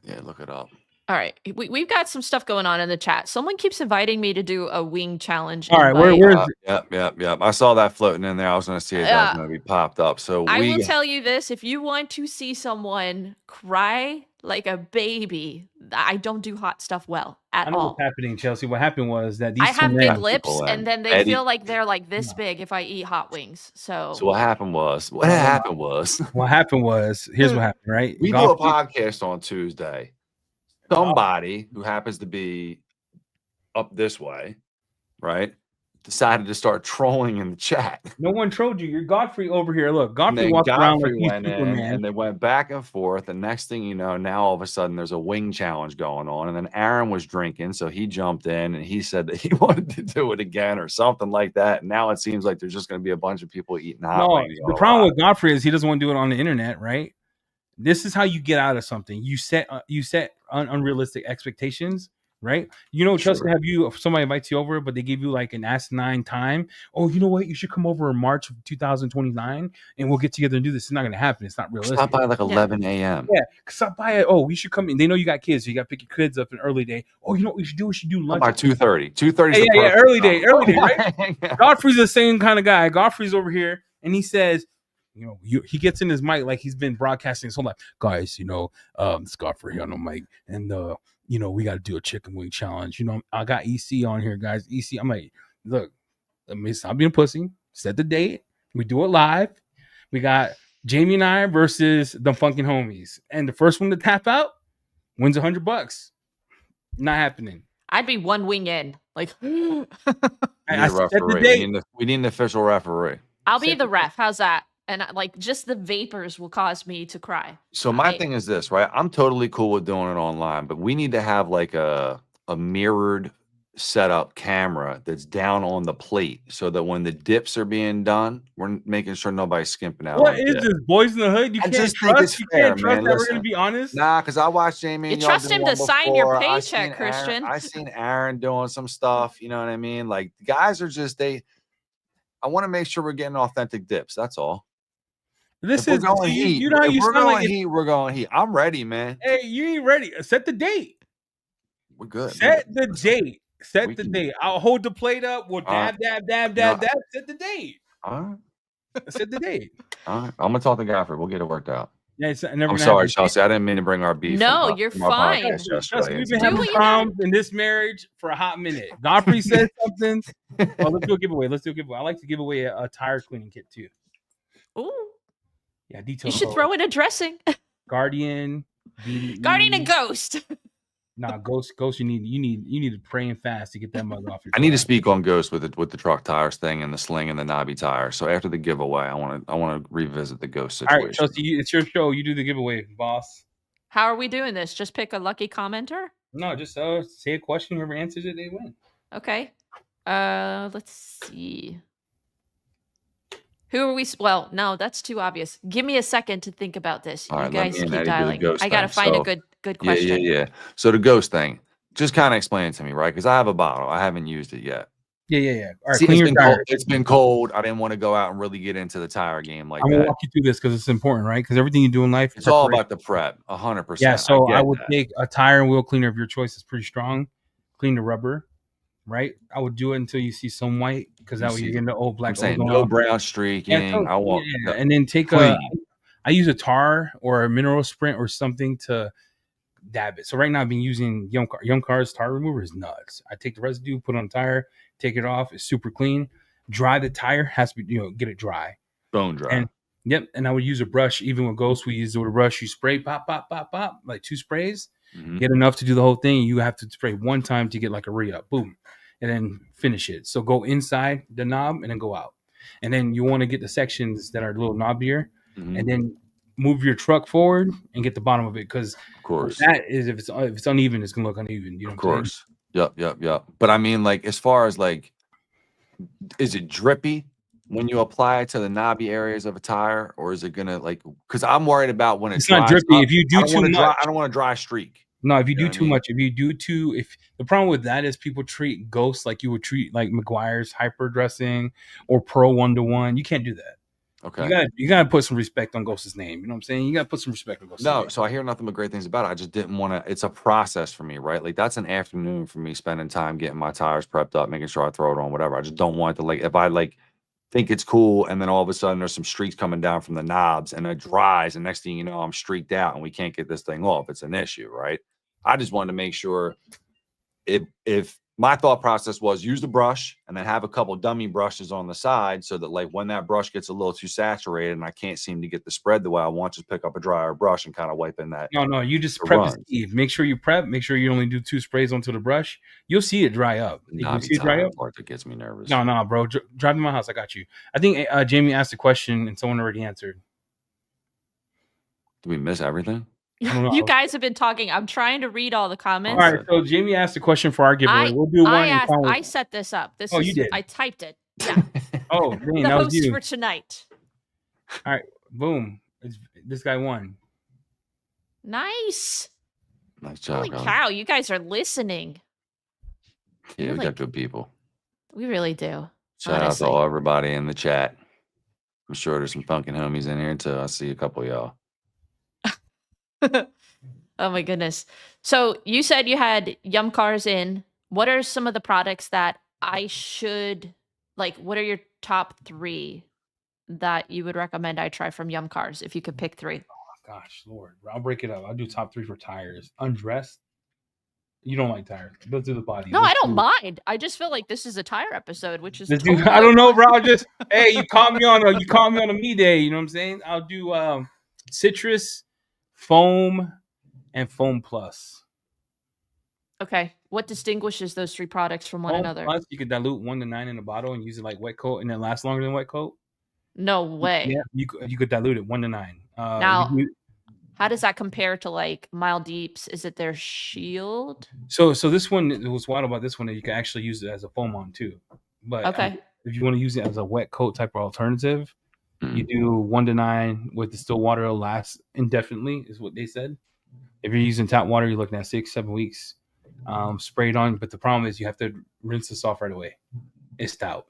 Yeah, look it up. All right, we've got some stuff going on in the chat. Someone keeps inviting me to do a wing challenge. All right, where's Yep. I saw that floating in there. I was going to see if that was going to be popped up. So I will tell you this: if you want to see someone cry like a baby, I don't do hot stuff well at I know all. what's happening, Chelsea. What happened was that these I have big men- lips, people and in. then they Eddie- feel like they're like this big if I eat hot wings. So what happened was here's what happened, right? We do a podcast on Tuesday. Somebody who happens to be up this way, right, decided to start trolling in the chat. No one trolled you. You're Godfrey over here. Look, Godfrey walks around like he's Superman. And they went back and forth. The next thing you know, now all of a sudden there's a wing challenge going on. And then Aaron was drinking, so he jumped in and he said that he wanted to do it again or something like that. And now it seems like there's just going to be a bunch of people eating hot wings. The problem with Godfrey is he doesn't want to do it on the internet, right? This is how you get out of something. You set unrealistic expectations, right? You know, Chelsea, if somebody invites you over, but they give you like an asinine time. Oh, you know what? You should come over in March of 2029 and we'll get together and do this. It's not going to happen. It's not realistic. Stop by like 11 a.m. Yeah, stop by it. Oh, we should come in. They know you got kids, so you got to pick your kids up an early day. Oh, you know what we should do? We should do lunch by 2:30. 2:30. Early day, right? Godfrey's the same kind of guy. Godfrey's over here, and he says, You know, he gets in his mic like he's been broadcasting his whole life. Guys, you know, Scott here on the mic, and you know, we got to do a chicken wing challenge. You know, I got EC on here, guys. EC, I'm like, look, let me stop being a pussy. Set the date. We do it live. We got Jamie and I versus the fucking homies, and the first one to tap out wins $100. Not happening. I'd be one wing in. Like, We I need a set the referee. date. We need an official referee. I'll be the ref. How's that? And like, just the vapors will cause me to cry. So my thing is this, right? I'm totally cool with doing it online, but we need to have like a mirrored setup camera that's down on the plate so that when the dips are being done, we're making sure nobody's skimping out. What is this, Boys in the Hood? You I can't just think trust. it's You fair, can't trust man. that we're Listen. gonna be honest. Nah, because I watched Jamie. You and y'all trust do him one to sign your before. paycheck, Christian. I seen Aaron doing some stuff. You know what I mean? Like guys are just I want to make sure we're getting authentic dips. That's all. This If is we're going heat. you know how If you we're sound going like heat, we're going heat. I'm ready, man. hey, you ain't ready. Set the date. We're good. Set the date. Set We the can- date. I'll hold the plate up. We'll dab, dab, dab, dab, dab. Set the date. All right. Set the date. All right. I'm gonna talk to Godfrey. We'll get it worked out. Yeah, it's never I'm gonna sorry, happen. Chelsea. I didn't mean to bring our beef. No, from, you're from our fine. podcast Trust yesterday. me, we've It's been Do having what you problems in this marriage for a hot minute. Godfrey said something. Oh, let's do a giveaway. Let's do a giveaway. I like to give away a tire cleaning kit too. Ooh, Yeah, detail. you should throw in a dressing. Guardian, BDE. Guardian and Ghost. Nah, Ghost. You need to pray and fast to get that mug off your. I need to car. speak on Ghost with the truck tires thing and the sling and the knobby tire. So after the giveaway, I want to revisit the Ghost All situation. right, Chelsea, it's your show. You do the giveaway, boss. How are we doing this? Just pick a lucky commenter? No, just say a question. Whoever answers it, they win. Okay. Let's see. Who are we? Well, no, that's too obvious. Give me a second to think about this. All You right, let guys me and keep Eddie do the dialing. Ghost I gotta thing. find So- a good question. Yeah. So the Ghost thing, just kind of explain it to me, right? Because I have a bottle. I haven't used it yet. Yeah. All right, See, clean your tires. it's been cold. I didn't want to go out and really get into the tire game like I'm gonna that. walk you through this because it's important, right? Because everything you do in life, It's all about the prep, 100%. Yeah, so I get would that. take a tire and wheel cleaner of your choice. It's pretty strong. Clean the rubber, right? I would do it until you see some white because that way you're getting the old black. I'm saying ozone no off. brown streaking. I want and then take clean. I use a tar or a mineral sprint or something to dab it. So right now I've been using Young Car's tar remover is nuts. I take the residue, put it on the tire, take it off. It's super clean. Dry the tire, has to be, get it dry. bone dry. And yep, and I would use a brush. Even with Ghost, we use the brush. You spray, pop, like 2 sprays. Mhm. Get enough to do the whole thing. You have to spray 1 time to get like a re-up. Boom. And then finish it. So go inside the knob and then go out. And then you want to get the sections that are a little knobbier. Mhm. And then move your truck forward and get the bottom of it. Because Of course. that is, if it's uneven, it's gonna look uneven. You know Of what I'm saying? course. Yep. But I mean, like, as far as like, is it drippy when you apply it to the knobby areas of a tire, or is it gonna like? Because I'm worried about when It's not dries drippy. up, If you do I don't too wanna much, I don't want a dry streak. no, if you You do know what I too mean? much, if the problem with that is people treat Ghosts like you would treat like McGuire's hyper dressing or Pro 1-to-1. You can't do that. Okay. You gotta put some respect on Ghost's name. You know what I'm saying? You gotta put some respect on Ghost's No, name. so I hear nothing but great things about it. I just didn't want to. It's a process for me, right? Like that's an afternoon for me spending time getting my tires prepped up, making sure I throw it on, whatever. I just don't want to like if I like think it's cool and then all of a sudden there's some streaks coming down from the knobs and it dries and next thing you know I'm streaked out and we can't get this thing off. It's an issue, right? I just wanted to make sure if my thought process was use the brush and then have a couple dummy brushes on the side so that like when that brush gets a little too saturated and I can't seem to get the spread the way I want, just pick up a drier brush and kind of wipe in that. No, you just the prep runs. the sleeve. Make sure you prep. Make sure you only do 2 sprays onto the brush. You'll see it dry up. You Knobby see it dry tire up. part that gets me nervous. No, bro. Drive to my house. I got you. I think Jamie asked a question and someone already answered. Did we miss everything? don't know. You guys have been talking. I'm trying to read all the All comments. right, so Jamie asked a question for our giveaway. We'll do one. I set this up. This Oh, is, you did? I typed it. Yeah. Oh, dang, The that was host you. for tonight. All right, boom. This guy won. Nice. Nice job, Holy brother. cow, you guys are listening. Yeah, we Really? got good people. We really do. Shout Honestly. out to all everybody in the chat. I'm sure there's some funkin' homies in here too. I see a couple of y'all. Oh my goodness. So you said you had Yum Cars in. What are some of the products that I should like? What are your top 3 that you would recommend I try from Yum Cars if you could pick 3? Gosh, Lord, I'll break it up. I'll do top 3 for tires. Undressed. You don't like tires. Let's do the body. No, I Let's don't do. mind. I just feel like this is a tire episode, which is Let's do. totally I don't know, okay. bro. Hey, you caught me on a me day. You know what I'm saying? I'll do citrus, foam, and foam plus. Okay. What distinguishes those 3 products from one Foam another? plus, you could dilute 1 to 9 in a bottle and use it like wet coat, and it lasts longer than wet coat. No way. Yeah, you could dilute it 1 to 9. Now, how does that compare to like Mild Deeps? Is it their Shield? So this one, it was wild about this one that you can actually use it as a foam on too. But Okay. if you want to use it as a wet coat type of alternative, you do 1 to 9 with the still water. It'll last indefinitely, is what they said. If you're using tap water, you're looking at 6-7 weeks sprayed on. But the problem is you have to rinse this off right away. It's stout.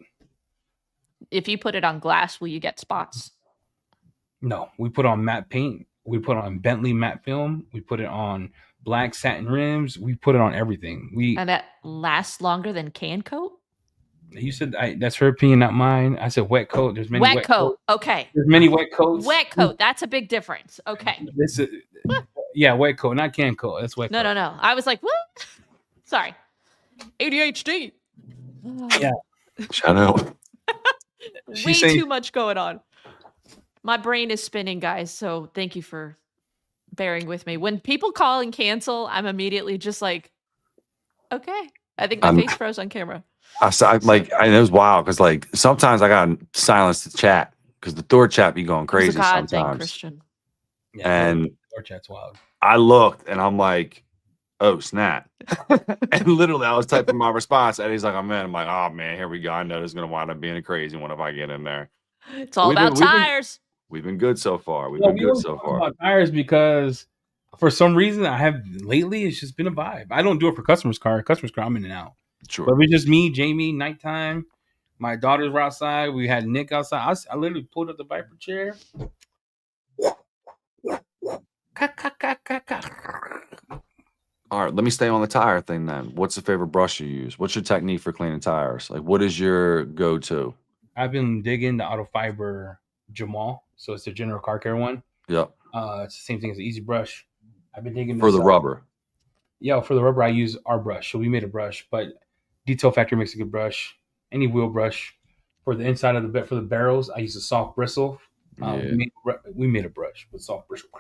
If you put it on glass, will you get spots? No, we put on matte paint. We put on Bentley matte film. We put it on black satin rims. We put it on everything. And that lasts longer than can coat? You said that's her opinion, not mine. I said wet coat. There's many wet coat. Okay. There's many wet coats. Wet coat. That's a big difference. Okay. Yeah, wet coat, not can coat. That's wet coat. No. I was like, what? Sorry. ADHD. Yeah. Shout out. Way too much going on. My brain is spinning, guys. So thank you for bearing with me. When people call and cancel, I'm immediately just like, okay. I think my face froze on camera. I it was wild because like sometimes I got to silence the chat because the Thor chat be going crazy it's a God sometimes. thing, Christian. Yeah, and Thor chat's wild. I looked and I'm like, oh snap! And literally I was typing my response and he's like, I'm in. I'm like, oh man, here we go. I know this is gonna wind up being a crazy one if I get in there. It's all about tires. We've been good so far. We've been good so far. About tires because for some reason I have lately it's just been a vibe. I don't do it for customers' car. I'm in and out. Sure. But it was just me, Jamie, nighttime. My daughters were outside. We had Nick outside. I literally pulled up the Viper chair. All right, let me stay on the tire thing then. What's the favorite brush you use? What's your technique for cleaning tires? Like, what is your go-to? I've been digging the Auto Fiber Jamal. So it's the General Car Care one. Yep. It's the same thing as the Easy Brush. I've been digging for the rubber. Yeah, for the rubber, I use our brush. So we made a brush, but Detail Factory makes a good brush. Any wheel brush. For the inside of the for the barrels, I use a soft bristle. We made a brush with soft bristle.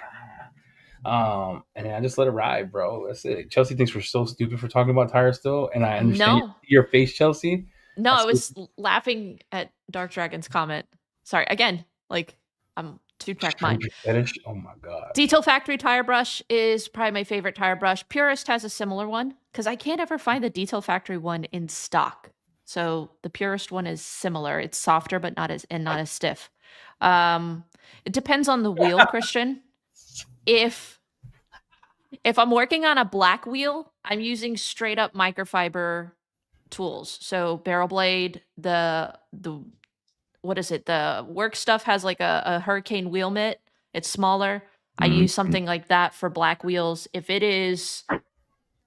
And I just let it ride, bro. That's it. Chelsea thinks we're so stupid for talking about tires still, and I understand your face, Chelsea. No, I was laughing at Dark Dragon's comment. Sorry, again, like I'm too tech mind. Fetish? Oh my god. Detail Factory tire brush is probably my favorite tire brush. Purist has a similar one because I can't ever find the Detail Factory one in stock. So the Purist one is similar. It's softer, but not as stiff. It depends on the wheel, Christian. If I'm working on a black wheel, I'm using straight up microfiber tools. So barrel blade, the what is it? The work stuff has like a Hurricane wheel mitt. It's smaller. I use something like that for black wheels. If it is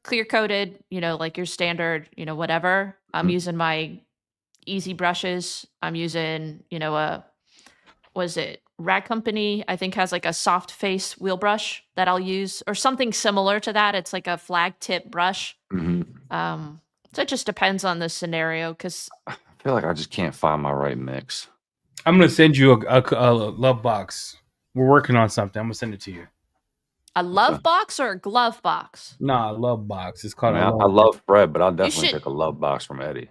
clear coated, like your standard, whatever, I'm using my easy brushes. I'm using, Rag Company, I think, has like a soft face wheel brush that I'll use or something similar to that. It's like a flag tip brush. So it just depends on the scenario because I feel like I just can't find my right mix. I'm going to send you a love box. We're working on something. I'm going to send it to you. A love box or a glove box? Nah, a love box. It's called I love Fred, but I'll definitely take a love box from Eddie.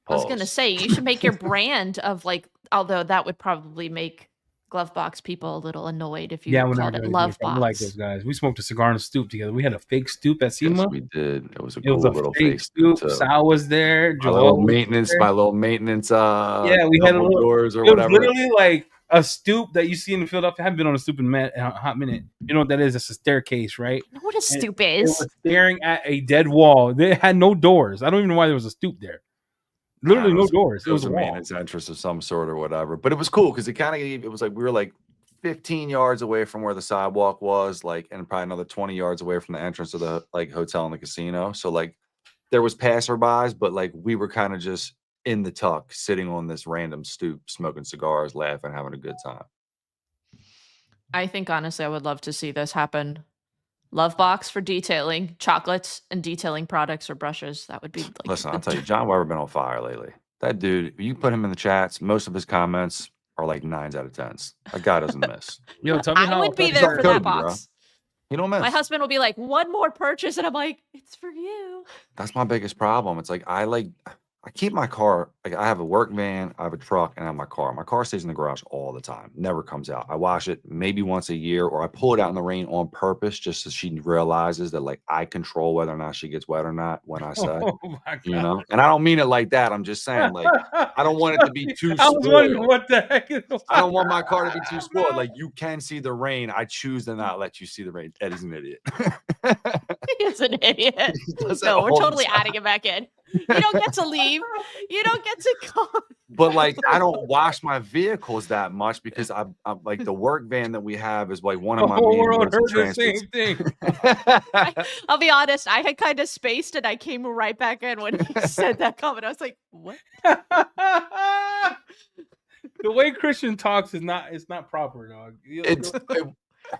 Pause. I was going to say, you should make your brand of like, although that would probably make glove box people a little annoyed if you called it love box. I like those guys. We smoked a cigar and a stoop together. We had a fake stoop at SEMA. Yes, we did. It was a cool little fake stoop. Sal was there. My little maintenance. We had a little doors or whatever. It was literally like a stoop that you see in the Philadelphia. I haven't been on a stoop in a hot minute. You know what that is? It's a staircase, right? I know what a stoop is. It was staring at a dead wall. They had no doors. I don't even know why there was a stoop there. Literally no doors. It was a maintenance entrance of some sort or whatever. But it was cool because it was like we were like 15 yards away from where the sidewalk was, like, and probably another 20 yards away from the entrance of the like hotel and the casino. So like there was passerbys, but like we were kind of just in the tuck, sitting on this random stoop, smoking cigars, laughing, having a good time. I think honestly, I would love to see this happen. Love box for detailing chocolates and detailing products or brushes. That would be like Listen, I'll tell you, John Weber been on fire lately. That dude, you put him in the chats, most of his comments are like 9s out of 10s. That guy doesn't miss. Yo, tell me I how would be He's there like for that Kobe, bro. box. He don't My miss. husband will be like, one more purchase, and I'm like, it's for you. That's my biggest problem. It's like I keep my car, like I have a work van, I have a truck, and I have my car. My car stays in the garage all the time, never comes out. I wash it maybe once a year, or I pull it out in the rain on purpose just so she realizes that like I control whether or not she gets wet or not when I say, Oh my you god. know. And I don't mean it like that. I'm just saying, like, I don't want it to be too I was wondering spoiled. what the heck is I don't want my car to be too spoiled. Like, you can see the rain. I choose to not let you see the rain. Eddie's an idiot. He's an idiot. He does that No, we're all the totally time. adding it back in. You don't get to leave. You don't get to come. But like, I don't wash my vehicles that much because I'm like the work van that we have is like one The of my whole main world modes of heard the same transport. thing. I'll be honest, I had kind of spaced and I came right back in when he said that comment. I was like, what? The way Christian talks is not proper, dog.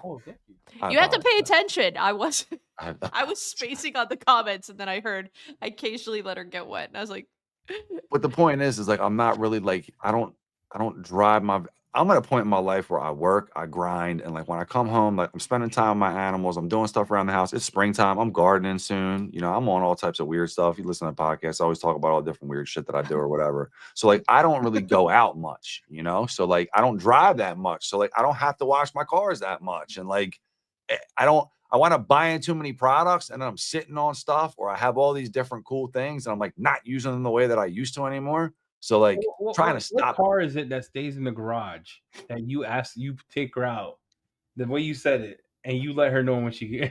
Oh, thank you. You have to pay attention. I was I spacing on the comments, and then I heard I occasionally let her get wet, and I was like, But the point is like I'm not really like I don't drive my. I'm at a point in my life where I work, I grind, and like when I come home, like I'm spending time with my animals, I'm doing stuff around the house. It's springtime. I'm gardening soon. You know, I'm on all types of weird stuff. You listen to podcasts, I always talk about all different weird shit that I do or whatever. So like I don't really go out much, you know. So like I don't drive that much. So like I don't have to wash my cars that much. And like I want to buy in too many products and then I'm sitting on stuff or I have all these different cool things and I'm like not using them the way that I used to anymore. So like trying to stop. What car is it that stays in the garage that you take her out the way you said it and you let her know when she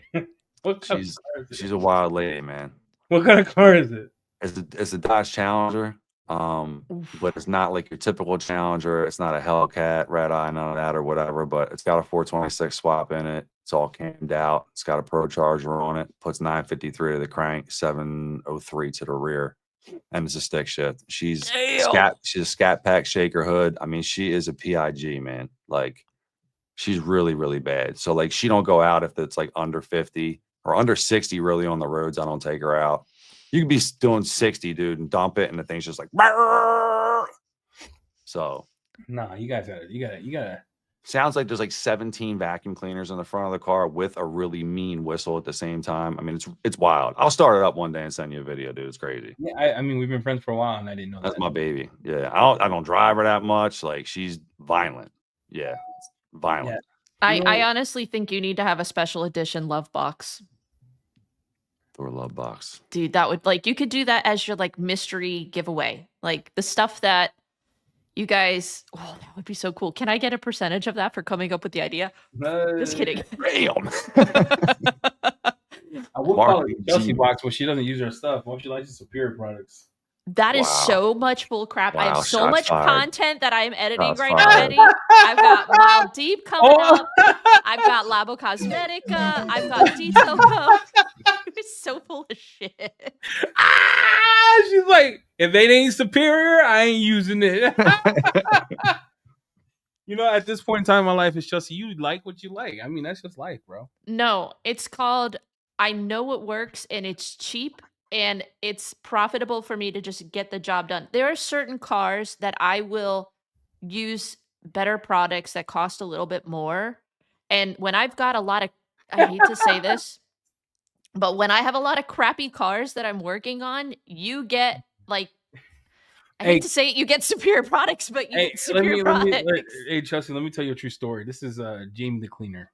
She's a wild lady, man. What kind of car is it? It's a Dodge Challenger. But it's not like your typical Challenger. It's not a Hellcat, red eye, none of that or whatever, but it's got a 426 swap in it. It's all cammed out. It's got a Pro Charger on it. Puts 953 to the crank, 703 to the rear. And it's a stick shift. She's a scat pack shaker hood. I mean, she is a PIG, man. Like she's really, really bad. So like she don't go out if it's like under 50 or under 60 really on the roads. I don't take her out. You could be doing 60, dude, and dump it, and the thing's just like. Barrr! So. Nah, you gotta. Sounds like there's like 17 vacuum cleaners in the front of the car with a really mean whistle at the same time. I mean, it's wild. I'll start it up one day and send you a video, dude. It's crazy. Yeah, I mean, we've been friends for a while, and I didn't know that's my baby. Yeah, I don't drive her that much. Like she's violent. Yeah, violent. Yeah. I honestly think you need to have a special edition love box. Or love box, dude. That would like you could do that as your like mystery giveaway, like the stuff that you guys. Oh, that would be so cool. Can I get a percentage of that for coming up with the idea? Just kidding. Damn. I will call it Chelsea box, but she doesn't use her stuff. Well, she likes the Superior products. That is so much bull crap. I have so much content that I am editing right now, Eddie. I've got Mild Deep coming up. I've got Labo Cosmetica. I've got Detail Co. It's so full of shit. She's like, if it ain't Superior, I ain't using it. You know, at this point in time in my life, it's just you like what you like. I mean, that's just life, bro. No, it's called I know it works and it's cheap. And it's profitable for me to just get the job done. There are certain cars that I will use better products that cost a little bit more. And when I've got a lot of, I hate to say this, but when I have a lot of crappy cars that I'm working on, you get like, I hate to say it, you get superior products, but you get superior products. Hey, Chelsea, let me tell you a true story. This is Jamie the cleaner.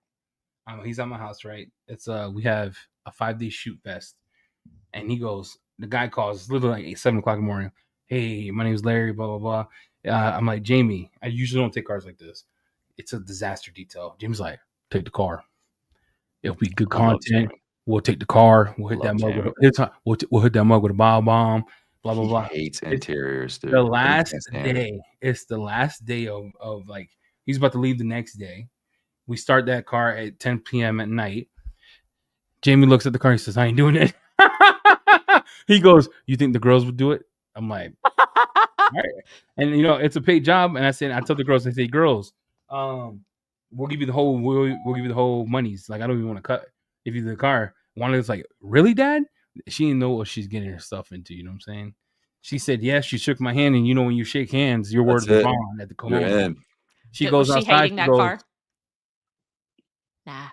He's at my house, right? It's we have a 5-day shoot fest. And he goes, the guy calls, it's literally like 7 o'clock in the morning. Hey, my name is Larry, blah, blah, blah. I'm like, Jamie, I usually don't take cars like this. It's a disaster detail. Jamie's like, take the car. It'll be good content. We'll take the car. We'll hit that mug we'll hit that mug with a bomb, blah, blah, blah. Hates interiors, dude. The last day, it's the last day of like, he's about to leave the next day. We start that car at 10 p.m. at night. Jamie looks at the car. He says, I ain't doing it. He goes, you think the girls would do it? I'm like, Right. And it's a paid job. And I told the girls, I say, girls, we'll give you the whole monies. Like, I don't even want to cut if you the car. One of us like, really, Dad? She didn't know what she's getting herself into. You know what I'm saying? She said yes. She shook my hand, and when you shake hands, your That's words are it. bond at the You're kimono. in. She Was goes she outside. hating She that goes. car? Nah.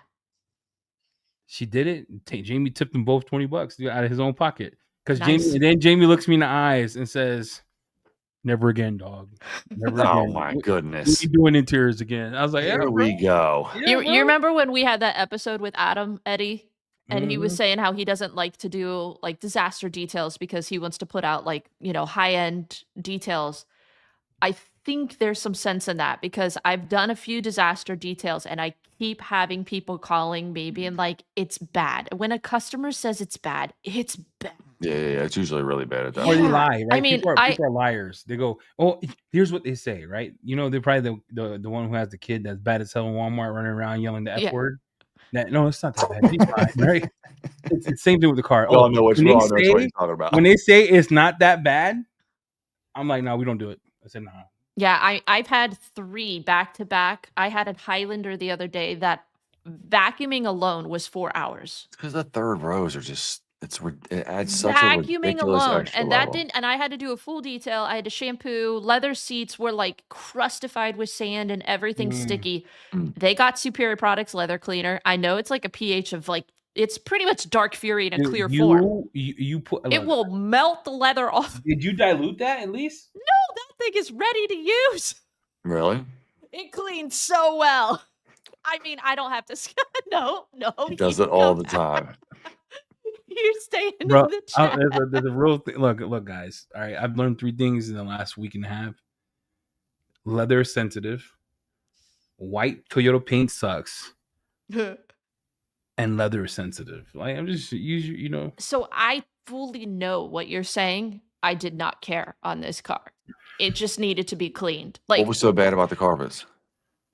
She did it. Jamie tipped them both $20 out of his own pocket. Because Nice. Jamie looks me in the eyes and says, "Never again, dog. Never Oh again. my We goodness. doing interiors again." I was like, "Yeah, Here bro. we go. Yeah, You bro." remember when we had that episode with Adam, Eddie? And he was Mhm. saying how he doesn't like to do like disaster details because he wants to put out like, high-end details. I think there's some sense in that because I've done a few disaster details and I keep having people calling me being like, it's bad. When a customer says it's bad, it's bad. Yeah. It's usually really bad at that. Or they Yeah. lie, I right? mean, People are liars. They go, "Oh, here's what they say," right? They're probably the one who has the kid that's bad as hell in Walmart running around yelling the F yeah. word. No, it's not that bad. He's fine, right? It's the same thing with the car. We all Oh, know what when we they all know what say you're talking about. when they say it's not that bad, I'm like, no, we don't do it. I said, no. Yeah, I've had 3 back to back. I had a Highlander the other day that vacuuming alone was 4 hours. It's because the third rows are just it adds such a Vacuuming ridiculous alone, extra and that level. didn't and I had to do a full detail. I had to shampoo. Leather seats were like crustified with sand and everything sticky. Mm. They got Superior Products leather cleaner. I know it's like a pH of like it's pretty much dark fury in a clear form. You put. It Look, will melt the leather off. did you dilute that at least? No, that thing is ready to use. Really? It cleans so well. I mean, I don't have to. No, He does you it all go the back. time. You're staying Bro, in the chat. there's a real thing. Look, guys. All right, I've learned 3 things in the last week and a half. Leather sensitive, white Toyota paint sucks, and leather sensitive. Like, I'm just So I fully know what you're saying. I did not care on this car. It just needed to be cleaned. What Like was so bad about the carpets?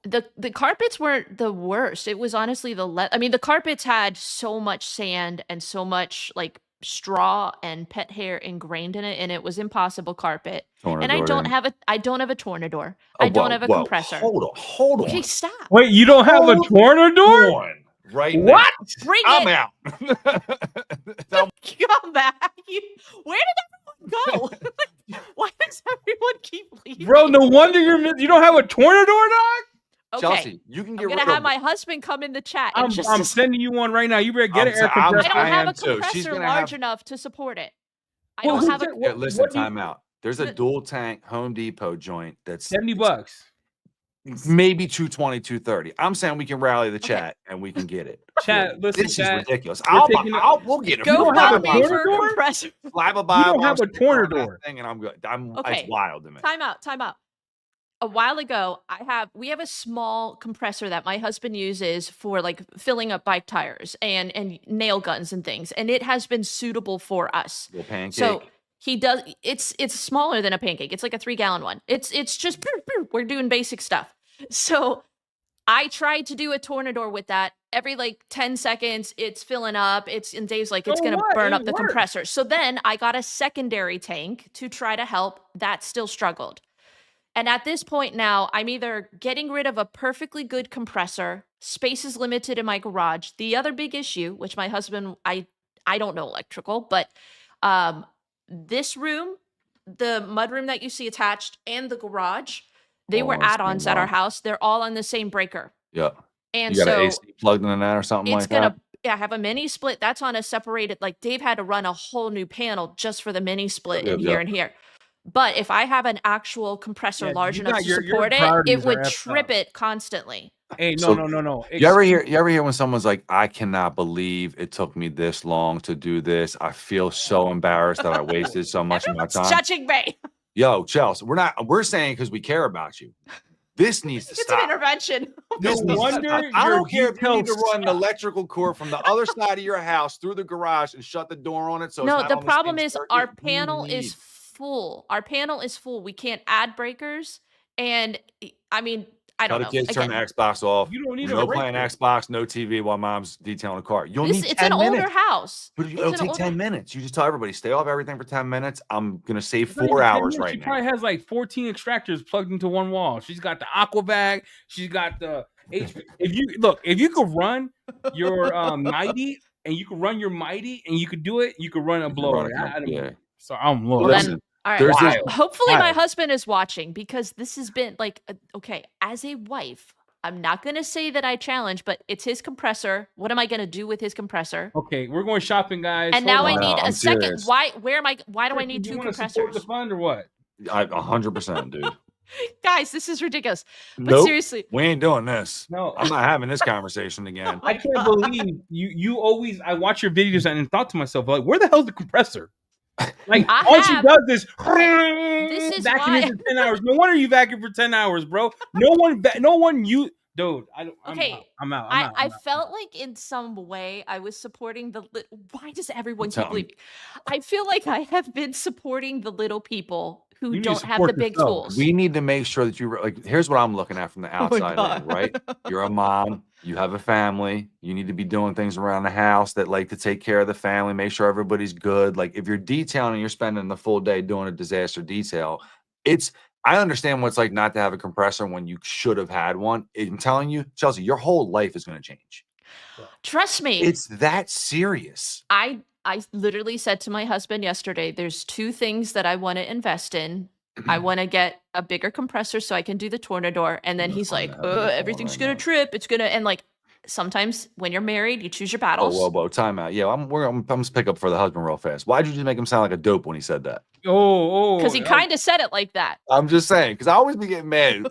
the carpets weren't the worst. It was honestly I mean, the carpets had so much sand and so much like straw and pet hair ingrained in it, and it was impossible carpet. And I don't have a Tornador. I don't have a compressor. Hold Okay, on. stop. Wait, you don't have a Tornador? Right What? now. Bring I'm it. out. Come back. Where did everyone go? Why does everyone keep leaving? Bro, no wonder you don't have a Tornador, dog? Okay. Chelsea, you can I'm get gonna rid have of my husband come in the chat and I'm sending you one right now. You better get an air compressor. I don't have a too. She's compressor gonna large have- enough to support it. I Well, don't have a. Listen, what do you- time out. There's a dual tank Home Depot joint that's $70. maybe 220, 230. I'm saying we can rally the Okay. chat and we can get it. Chat, listen, This chat. is ridiculous. We're taking it- We'll get it. Go don't have a find me for a Tornador? compressor. Slap a You buy don't have box a Tornador. thing, and I'm good. Okay. It's wild to me. Time out. A while ago, we have a small compressor that my husband uses for like filling up bike tires and nail guns and things, and it has been suitable for us. Little pancake. So he does. It's smaller than a pancake. It's like a 3-gallon one. It's just we're doing basic stuff. So I tried to do a Tornador with that. Every like 10 seconds, it's filling up. And Dave's like, it's So gonna what? burn It up the works. compressor. So then I got a secondary tank to try to help. That still struggled. And at this point now, I'm either getting rid of a perfectly good compressor. Space is limited in my garage. The other big issue, which my husband, I don't know electrical, but this room, the mudroom that you see attached, and the garage, they were All on the same add-ons at our line. house. They're all on the same breaker. Yeah. And You got an so AC plugged in that or something it's like gonna that? have a mini split. That's on a separated, like Dave had to run a whole new panel just for the mini split in Yep, here yep. and here. But if I have an actual compressor Yeah, large you enough got to your support it, priorities it would are effed trip up. it constantly. Hey, So- no. You ever hear when someone's like, I cannot believe it took me this long to do this. I feel so embarrassed that I wasted so much of my Everyone's time. judging me. Yo, Chelsea, we're saying because we care about you. This needs to It's stop. an intervention. No This needs to wonder stop. I your don't care if you need to details run the suck. electrical cord from the other side of your house through the garage and shut the door on it. So No, it's not the on problem same is circuit. our You panel is need- full. Our panel is full. We can't add breakers. And I mean, I Tell don't the know. kids turn the Again, Xbox off. You don't need a No playing breaker. Xbox, no TV while mom's detailing the car. You'll it's need an 10 older minutes. house. But it'll take 10 minutes. You just tell everybody, stay off everything for 10 minutes. I'm going to save It's not 4 even 10 hours minutes. right She now. probably has like 14 extractors plugged into one wall. She's got the aqua bag. She's got the HP. If you could run your mighty and you could run your mighty and you could do it, you could run a blower. Yeah. So I'm low. Well, Listen, then, all right. there's this. Hopefully, my Wild. husband is watching because this has been like, okay, as a wife, I'm not going to say that I challenge, but it's his compressor. What am I going to do with his compressor? Okay, we're going shopping, guys. And now I on. need No, a I'm second. serious. Why do I need You two wanna support the compressors? fund or what? 100%, dude. Guys, this is ridiculous. But Nope, seriously, we ain't doing this. No. I'm not having this conversation again. I can't believe you always. I watch your videos and thought to myself, like, where the hell's the compressor? Like, all she does is this is vacuum why. for 10 hours. No wonder you vacuum for 10 hours, bro. No one you. Dude, I'm out. I felt like in some way I was supporting the why does everyone keep leaving? I feel like I have been supporting the little people who don't have the big tools. We need to make sure that you like. Here's what I'm looking at from the outside in, right? You're a mom. You have a family. You need to be doing things around the house that like to take care of the family, make sure everybody's good. Like if you're detailing, you're spending the full day doing a disaster detail. I understand what it's like not to have a compressor when you should have had one. I'm telling you, Chelsea, your whole life is going to change. Trust me. It's that serious. I literally said to my husband yesterday, there's 2 things that I want to invest in. I want to get a bigger compressor so I can do the Tornador. And then he's like, everything's going to trip. It's going to, and like, sometimes when you're married, you choose your battles. Whoa, time out. Yeah, I'm just pick up for the husband real fast. Why'd you just make him sound like a dope when he said that? Because he kind of said it like that. I'm just saying, because I always be getting mad.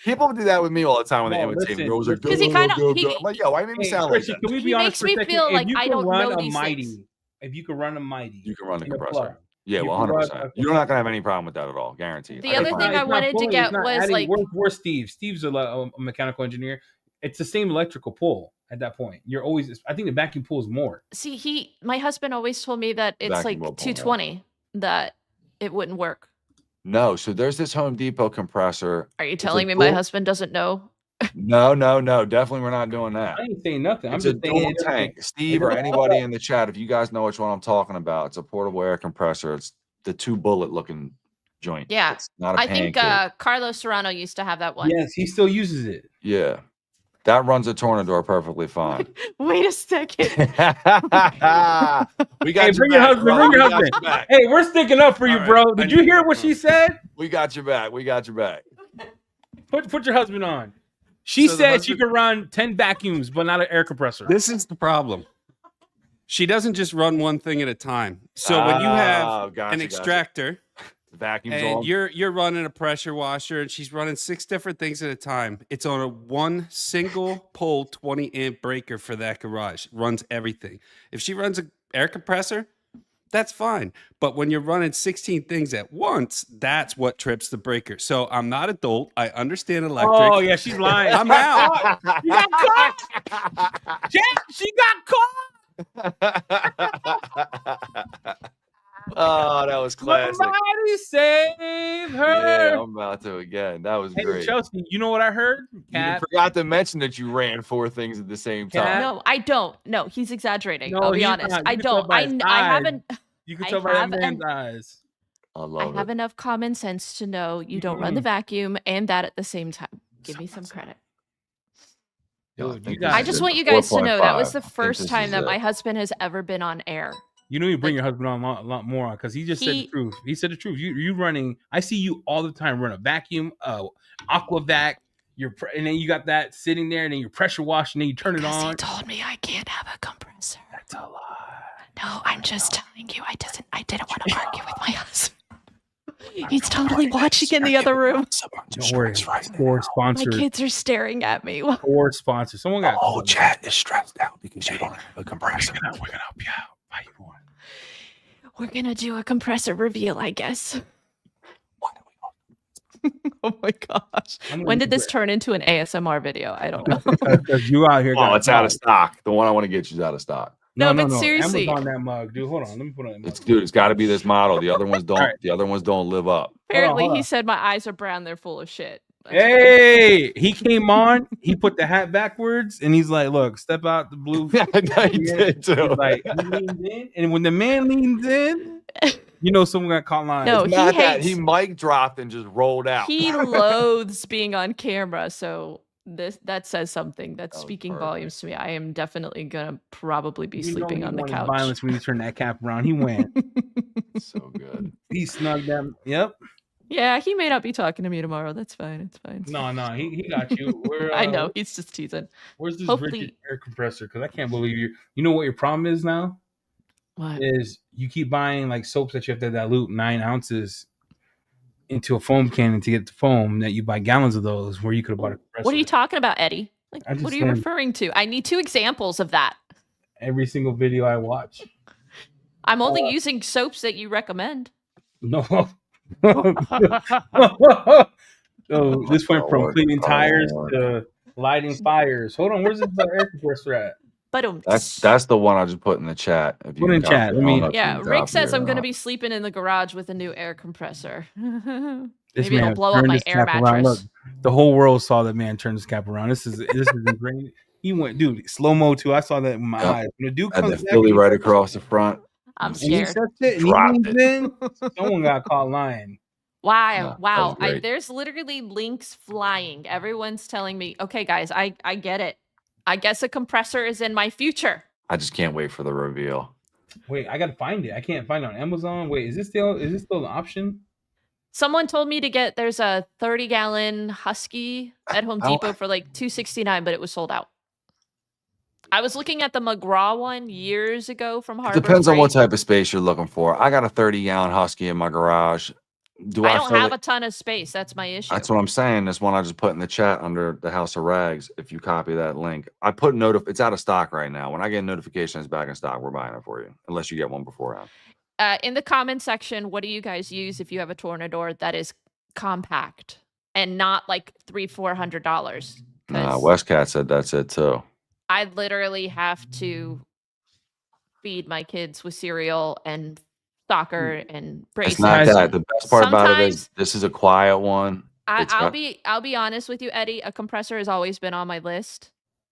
People do that with me all the time when they imitate me. Because he kind of, I'm like, yo, why make me sound like that? Can we he be honest makes me feel like I don't know these mighty, things. if you could run a mighty, you can run the in a compressor. plug. Yeah, You well, can run 100%. a- You're not gonna have any problem with that at all, guaranteed. The other thing I wanted to get was like, where's Steve? Steve's a mechanical engineer. It's the same electrical pull at that point. You're always. I think the vacuum pull is more. see, my husband always told me that it's Vacuum like will pull, 220 that it wouldn't work. No, so there's this Home Depot compressor. Are you telling me my husband doesn't know? No, definitely we're not doing that. I ain't saying nothing. It's I'm a just dual saying tank. Steve or anybody in the chat, if you guys know which one I'm talking about, it's a portable air compressor. It's the 2-bullet looking joint. Yeah, it's not a I think Carlos Serrano used to have that one. Yes, he still uses it. Yeah, that runs a Tornador perfectly fine. Wait a second. We got Bring your husband. Bring your husband. Hey, we're sticking up for you, bro. Did you hear what she said? We got your back. Put your husband on. She said she could run 10 vacuums, but not an air compressor. This is the problem. She doesn't just run one thing at a time. So when you have an extractor, vacuums and on. you're running a pressure washer, and she's running 6 different things at a time. It's on a one single pole 20 amp breaker for that garage. Runs everything. If she runs an air compressor, that's fine. But when you're running 16 things at once, that's what trips the breaker. So I'm not adult. I understand electric. Oh, yeah, she's lying. I'm out. You got caught. Jack, she got caught. Oh, that was classic. Somebody save her. Yeah, I'm about to again. That was great. Chelsea, you know what I heard? You forgot to mention that you ran 4 things at the same time. No, I don't. No, he's exaggerating. No, I'll be he's honest. not. I don't. I haven't. You can tell by that man's eyes. I have enough common sense to know you don't run the vacuum and that at the same time. Give me some credit. Dude, I just want you guys to know that was the first time that my husband has ever been on air. You know, you bring your husband on a lot more because he just said the truth. He said the truth. You running. I see you all the time run a vacuum, aquavac. And then you got that sitting there, and then you're pressure washing, and then you turn it on. He told me I can't have a compressor. That's a lie. No, I'm just telling you. I didn't want to argue with my husband. He's totally watching in the other room. Don't worry. Four sponsors. My kids are staring at me. 4 sponsors. Someone got. The whole chat is stressed out because you don't have a compressor. We're gonna help you out. We're gonna do a compressor reveal, I guess. Oh my gosh! When did this turn into an ASMR video? I don't know. Because you out here. Oh, it's out of stock. The one I want to get you is out of stock. No, but seriously, Amazon that mug, dude. Hold on, let me put it in. Dude, it's got to be this model. The other ones don't. The other ones don't live up. Apparently, he said my eyes are brown. They're full of shit. Hey, he came on. He put the hat backwards, and he's like, "Look, step out the blue." Yeah, he did too. He's like, he leaned in, and when the man leans in, you know someone got caught lying. No, It's he not that he hates. mic dropped and just rolled out. He loathes being on camera, so that says something. That's That was speaking perfect. volumes to me. I am definitely gonna probably be You know sleeping he on the wanted couch. violence when he turned that cap around. He went. So good. He snugged them. Yep. Yeah, he may not be talking to me tomorrow. That's fine. It's fine. No, he got you. Where, I know he's just teasing. Where's this Hopefully- rigid air compressor? Because I can't believe you. You know what your problem is now? What? Is you keep buying like soaps that you have to dilute 9 ounces into a foam cannon to get the foam, that you buy gallons of those where you could have bought a compressor. What are you talking about, Eddie? Like, I just what are you learned- referring to? I need 2 examples of that. Every single video I watch. I'm only using soaps that you recommend. No. So this went from cleaning tires to lighting fires. Hold on, where's this air compressor at? But That's the one I just put in the chat. If you Put in can chat. copy Let it. me- I don't know if you yeah, can Rick copy says it I'm or going to not. be sleeping in the garage with a new air compressor. This Maybe it'll man blow up turned my his air cap around. mattress. Look, the whole world saw that man turn his cap around. This is great. He went, dude, slow mo too. I saw that with my Yep. eyes. When the dude Had comes the back Philly and right across the front. I'm he scared. sets it and he Dropped leans it. in, someone got caught lying. Wow, No, that wow. was great. There's literally links flying. Everyone's telling me, okay, guys, I get it. I guess a compressor is in my future. I just can't wait for the reveal. Wait, I gotta find it. I can't find it on Amazon. Wait, is this still an option? Someone told me to get, there's a 30-gallon Husky at Home Oh. Depot for like $269, but it was sold out. I was looking at the McGraw one years ago from Harbor It depends on what Freight. type of space you're looking for. I got a 30-gallon Husky in my garage. Do I I don't fill have it? a ton of space. That's my issue. That's what I'm saying. This one I just put in the chat under the House of Rags. If you copy that link, I put it's out of stock right now. When I get a notification it's back in stock, we're buying it for you. Unless you get one beforehand. In the comment section, what do you guys use if you have a Tornador that is compact and not like $300-400? Westcat said that's it too. I literally have to feed my kids with cereal and soccer and It's braces. not that. The best part about it is Sometimes- this is a quiet one. I'll be honest with you, Eddie. A compressor has always been on my list.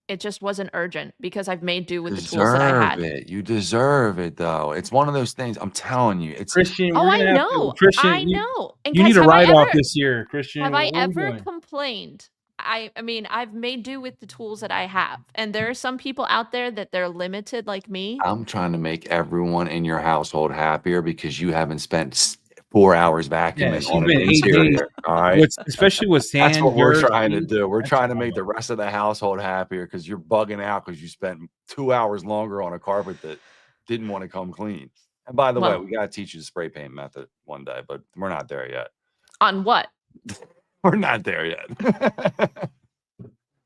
It just wasn't urgent because I've made do with the tools that I had. You deserve it though. It's one of those things. I'm telling you. It's Christian, Oh, we're I gonna have to- know. Christian, I know. And you guys, need a have I write off ever- this year, Christian. Have I What are we ever doing? complained? I mean, I've made do with the tools that I have. And there are some people out there that they're limited like me. I'm trying to make everyone in your household happier because you haven't spent 4 hours vacuuming she's on an been 8 interior. days. All right. Especially with sand. That's what we're dirt, trying to heat. do. We're That's trying to fine. make the rest of the household happier because you're bugging out because you spent 2 hours longer on a carpet that didn't want to come clean. And by the way, Well- we got to teach you the spray paint method one day, but we're not there yet. On what? We're not there yet.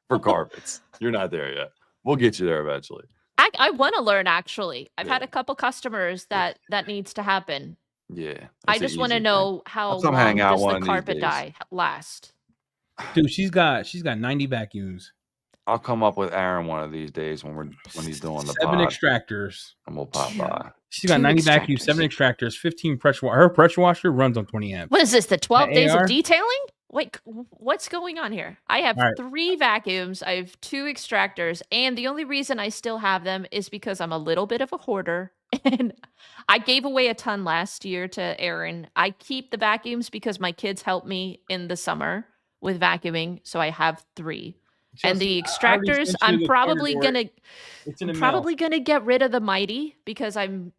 For carpets. You're not there yet. We'll get you there eventually. I want to learn, actually. I've had Yeah. a couple customers that needs to happen. Yeah. I just want to know how I'll come long hang out does one the of these carpet days. dye last? Dude, she's got 90 vacuums, I'll come up with Aaron one of these days when he's doing the 7 pod, extractors. and we'll pop by. She's got 2 90 vacuums, 7 extractors, 15 pressure. Her pressure washer runs on 20 amps. What is this, the 12 days AR? of detailing? Wait, what's going on here? I have All right. 3 vacuums, I have 2 extractors, and the only reason I still have them is because I'm a little bit of a hoarder. And I gave away a ton last year to Aaron. I keep the vacuums because my kids help me in the summer with vacuuming, so I have 3. And the Chelsea, I already extractors, sent you I'm the probably Tornador. gonna It's in the mail. probably gonna get rid of the Mighty because I'm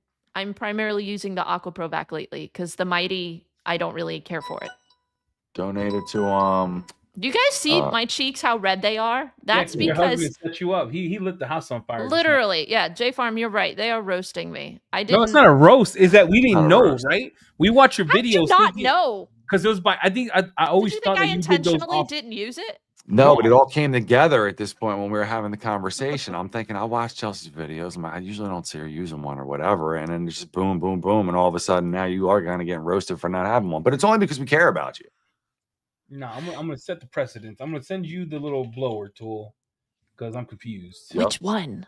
primarily using the AquaPro vac lately because the Mighty, I don't really care for it. Donated to Do you guys see my cheeks, how red they are? That's Yeah, your husband because set you up. He lit the house on fire. just now. literally, yeah, J Farm, you're right. They are roasting me. I didn't. No, it's not a roast. Is that we didn't Not a know, roast. right? We watch your How did you videos. not know? Because it was by. I think I Did always you thought think I that you did those intentionally off. didn't use it? No, but it all came together at this point when we were having the conversation. I'm thinking, I watch Chelsea's videos. I usually don't see her using one or whatever. And then it's just boom, boom, boom. And all of a sudden now you are kind of getting roasted for not having one. But it's only because we care about you. No, I'm gonna set the precedent. I'm gonna send you the little blower tool because I'm confused. Yep. Which one?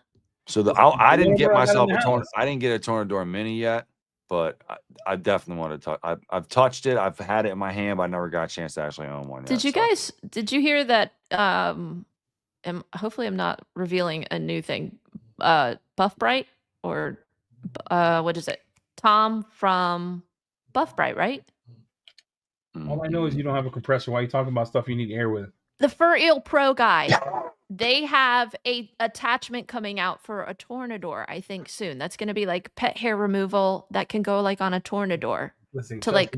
So I didn't get Whatever I got in myself the a house. I didn't get a Tornador Mini yet. but I definitely want to touch. I've touched it. I've had it in my hand, but I never got a chance to actually own one yet. Did you hear that? Hopefully, I'm not revealing a new thing. Buff Bright or what is it? Tom from Buff Bright, right? All I know is you don't have a compressor. Why are you talking about stuff you need air with? The Fur Eel Pro guy. They have a attachment coming out for a Tornador, I think soon. That's going to be like pet hair removal that can go like on a Tornador. Listen, To like,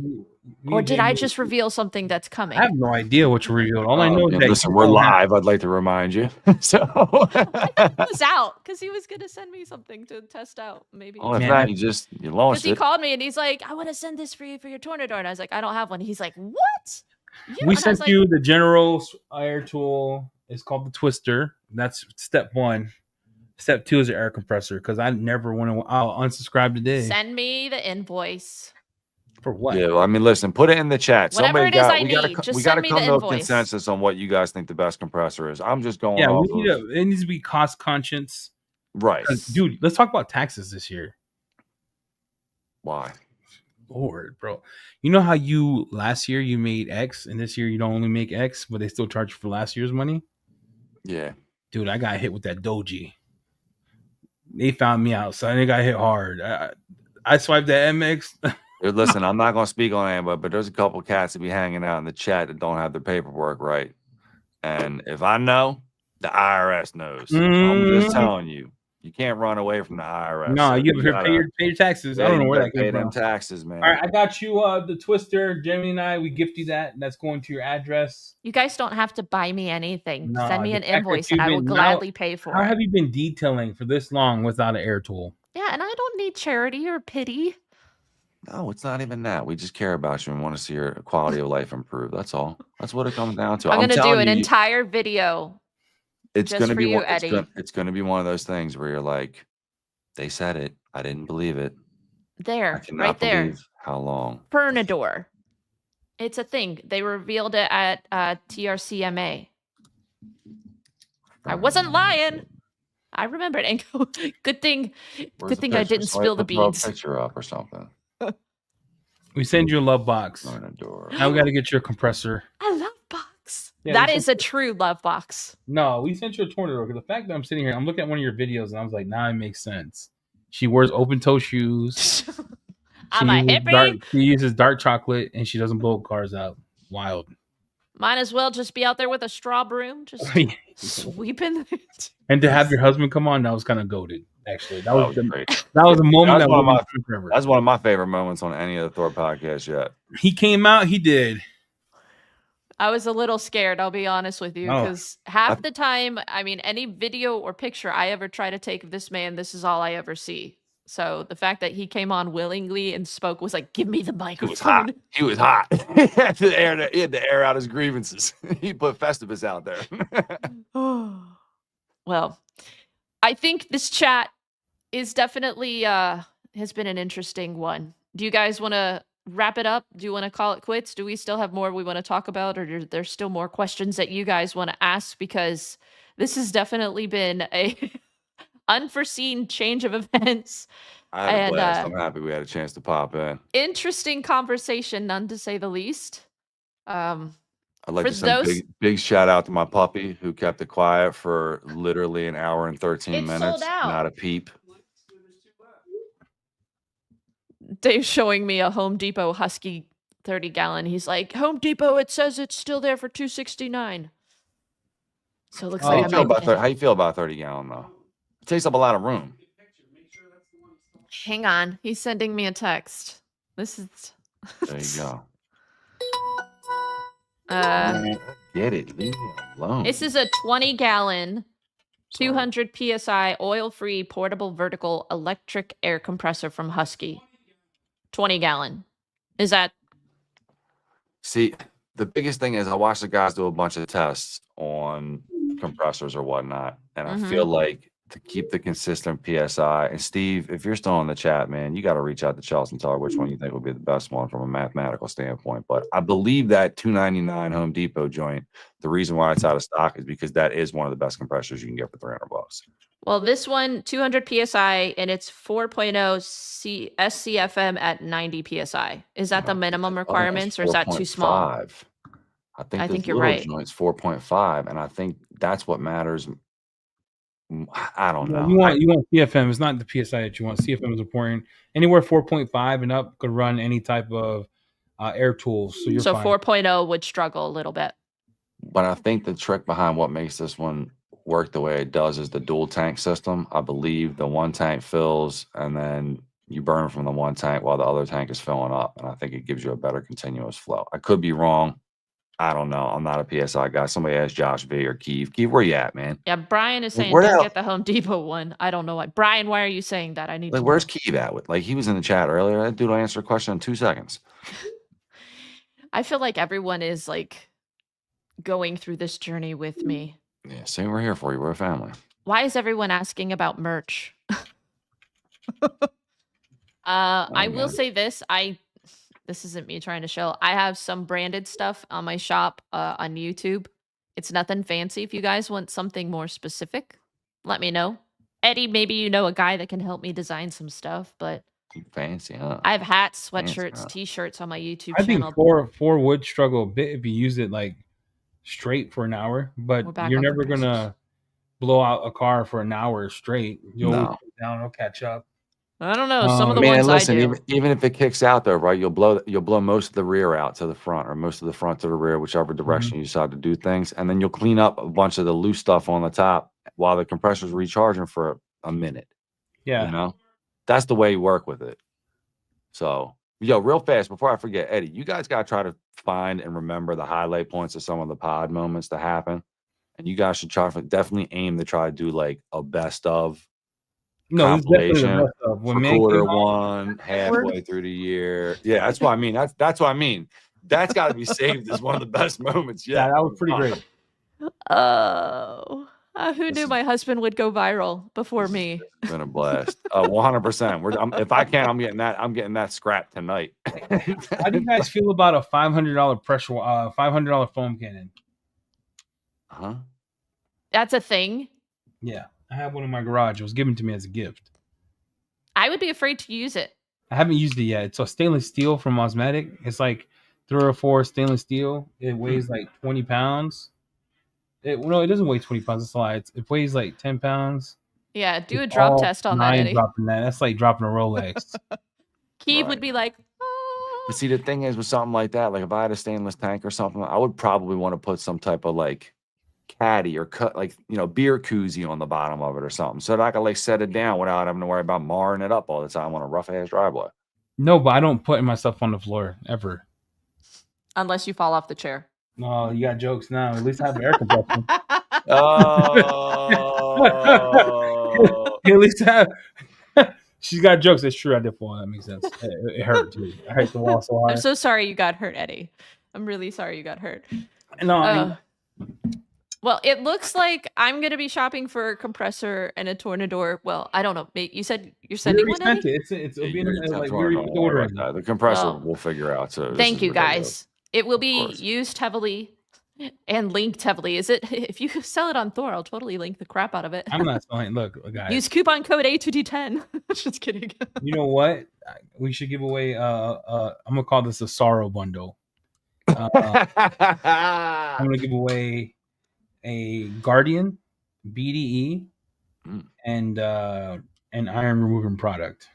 or did I just reveal something that's coming? I have no idea what you revealed. All I know is that listen, we're live. I'd like to remind you. So I thought it was out because he was going to send me something to test out. Maybe. Well, if not, you launched it. He called me and he's like, "I want to send this for you for your Tornador," and I was like, "I don't have one." He's like, "What?" We sent you the general air tool. It's called the Twister. That's step 1. Step 2 is the air compressor because I never want to. I'll unsubscribe today. Send me the invoice. For what? Yeah, well, I mean, listen, put it in the chat. Whatever it is I need, we got to come to a consensus on what you guys think the best compressor is. I'm just going. Yeah, it needs to be cost conscious. Right, dude. Let's talk about taxes this year. Why? Lord, bro. You know how last year you made X and this year you don't only make X, but they still charge you for last year's money? Yeah. Dude, I got hit with that doji. They found me out, so they got hit hard. I swiped that MX. Listen, I'm not going to speak on anybody, but there's a couple cats that be hanging out in the chat that don't have their paperwork right. And if I know, the IRS knows. I'm just telling you. You can't run away from the IRS. No, you have to pay your taxes. I don't know where that came from. Them taxes, man. All right, I got you the Twister. Jeremy and I, we gift you that. And that's going to your address. You guys don't have to buy me anything. Send me an invoice and I will gladly pay for it. How have you been detailing for this long without an air tool? Yeah, and I don't need charity or pity. No, it's not even that. We just care about you and want to see your quality of life improve. That's all. That's what it comes down to. I'm going to do an entire video. It's going to be it's going to be one of those things where you're like, they said it. I didn't believe it. There, right there. How long? Tornador. It's a thing. They revealed it at TRCMA. I wasn't lying. I remembered. And good thing I didn't spill the beans. Picture up or something. We send you a love box. Tornador. Now we got to get you a compressor. A love box. Yeah, that is a true love box. No, we sent you a Tornador because the fact that I'm sitting here, I'm looking at one of your videos and I was like, now it makes sense. She wears open toe shoes. I'm a hippie. She uses dark chocolate and she doesn't blow cars out. Wild. Might as well just be out there with a straw broom, just sweeping it. And to have your husband come on, that was kind of goated. Actually, that was great. That was a moment that's one of my favorite moments on any of the Thor podcasts yet. He came out. He did. I was a little scared, I'll be honest with you, because half the time, I mean, any video or picture I ever try to take of this man, this is all I ever see. So the fact that he came on willingly and spoke was like, give me the microphone. He was hot. He had to air out his grievances. He put Festivus out there. Well, I think this chat is definitely has been an interesting one. Do you guys want to wrap it up? Do you want to call it quits? Do we still have more we want to talk about, or are there still more questions that you guys want to ask? Because this has definitely been a unforeseen change of events. I had a blast. I'm happy we had a chance to pop in. Interesting conversation, none to say the least. I'd like to send big shout out to my puppy who kept it quiet for literally an hour and 13 minutes. Sold out. Not a peep. Dave's showing me a Home Depot Husky 30-gallon. He's like, Home Depot, it says it's still there for $269. So it looks like how you feel about 30-gallon though? It takes up a lot of room. Hang on. He's sending me a text. This is there you go. Get it. Leave me alone. This is a 20-gallon, 200 PSI, oil-free, portable, vertical, electric air compressor from Husky. 20-gallon. Is that? See, the biggest thing is I watched the guys do a bunch of tests on compressors or whatnot, and I feel like to keep the consistent PSI. And Steve, if you're still in the chat, man, you got to reach out to Chelsea and tell her which one you think will be the best one from a mathematical standpoint. But I believe that $299 Home Depot joint, the reason why it's out of stock is because that is one of the best compressors you can get for $300. Well, this one 200 psi and it's 4.0 SCFM at 90 psi. Is that the minimum requirements or is that too small? 4.5. I think I this think you're little right. joint's 4.5, and I think that's what matters. I don't know. You want CFM. It's not the PSI that you want. CFM is important. Anywhere 4.5 and up could run any type of air tools. So you're So fine. 4.0 would struggle a little bit. But I think the trick behind what makes this one work the way it does is the dual tank system. I believe the one tank fills and then you burn from the one tank while the other tank is filling up. And I think it gives you a better continuous flow. I could be wrong. I don't know. I'm not a PSI guy. Somebody ask Josh V or Keith. Keith, where you at, man? Yeah, Brian is saying where the don't hell- get the Home Depot one. I don't know why. Brian, why are you saying that? I need Like, to where's know. Keith at? Like, he was in the chat earlier. That dude will answer a question in 2 seconds. I feel like everyone is like going through this journey with me. Yeah, see, we're here for you. We're a family. Why is everyone asking about merch? I will man. say this. This isn't me trying to show. I have some branded stuff on my shop on YouTube. It's nothing fancy. If you guys want something more specific, let me know. Eddie, maybe you know a guy that can help me design some stuff, but Fancy, huh? I have hats, Fancy, sweatshirts, huh? t-shirts on my YouTube I think channel. four would struggle a bit if you use it like straight for an hour, We're but back you're on never compressors. gonna blow out a car for an hour straight. You'll always No. come down, it'll catch up. I don't know. Some of the Man, ones listen, I do. even if it kicks out though, right? You'll blow most of the rear out to the front, or most of the front to the rear, whichever direction you decide to do things, and then you'll clean up a bunch of the loose stuff on the top while the compressor's recharging for a minute. Yeah. You know, that's the way you work with it. So, yo, real fast before I forget, Eddie, you guys got to try to find and remember the highlight points of some of the pod moments that happen, and you guys should try to definitely aim to try to do like a best of. No, it's definitely the Compilation best of. When for man quarter came out, one, halfway through the year. Yeah, that's what I mean. That's what I mean. That's got to be saved as one of the best moments. yeah, Yeah, that was pretty great. Oh, who This knew is- my husband would go viral before me? It's been a blast. 100%. If I can, I'm getting that scrap tonight. How do you guys feel about a $500 pressure, $500 foam cannon? Huh? That's a thing. Yeah, I have one in my garage. It was given to me as a gift. I would be afraid to use it. I haven't used it yet. It's a stainless steel from Osmatic. It's like 3 or 4 stainless steel. It weighs like 20 pounds. It doesn't weigh 20 pounds. It's a lie. It weighs like 10 pounds. Yeah, do a It's drop all test on that, nine Eddie. dropping that. That's like dropping a Rolex. Keith Right. would be like, But see, the thing is with something like that, like if I had a stainless tank or something, I would probably want to put some type of like caddy or cut, like, beer koozie on the bottom of it or something, so that I could like set it down without having to worry about marring it up all the time on a rough ass driveway. No, but I don't put myself on the floor ever. unless you fall off the chair. No, you got jokes now. At least have an air compressor. Oh, At least have. She's got jokes. That's true. I did fall. That makes sense. It hurt too. I hurt the wall so hard. I'm so sorry you got hurt, Eddie. I'm really sorry you got hurt. No, I mean, Well, it looks like I'm going to be shopping for a compressor and a Tornador. Well, I don't know. You said you're we sending already one, sent Eddie? it. It'll be in You're the, like we don't already worry put the order about in. that. The compressor Well, we'll figure out. So this Thank is you, ridiculous. guys. It will Of be course. used heavily and linked heavily. Is it? If you sell it on Thor, I'll totally link the crap out of it. I'm not selling. Look, guys. Use coupon code A2D10. Just kidding. You know what? We should give away. I'm gonna call this a sorrow bundle. I'm gonna give away a Guardian BDE and an iron removing product,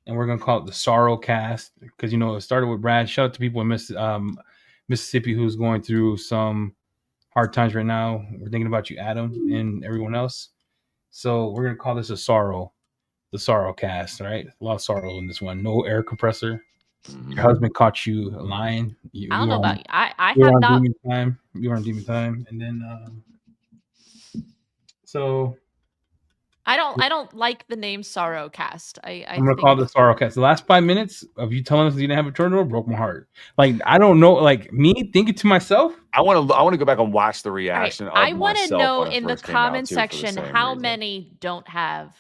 and we're gonna call it the Sorrow Cast because it started with Brad. Shout out to people in Mississippi who's going through some hard times right now. We're thinking about you, Adam, and everyone else. So we're gonna call this the Sorrow Cast. All right, a lot of sorrow in this one. No air compressor. Your husband caught you lying. I don't know about you. I You were have on not. demon time. You were on demon time, and then so I don't like the name Sorrowcast. I I'm gonna think call this Sorrowcast. The last 5 minutes of you telling us you didn't have a tornado broke my heart. Like I don't know. Like me thinking to myself, I want to go back and watch the all right, reaction I of want to myself know when it in the first came out comment too, for the section same how reason. many don't have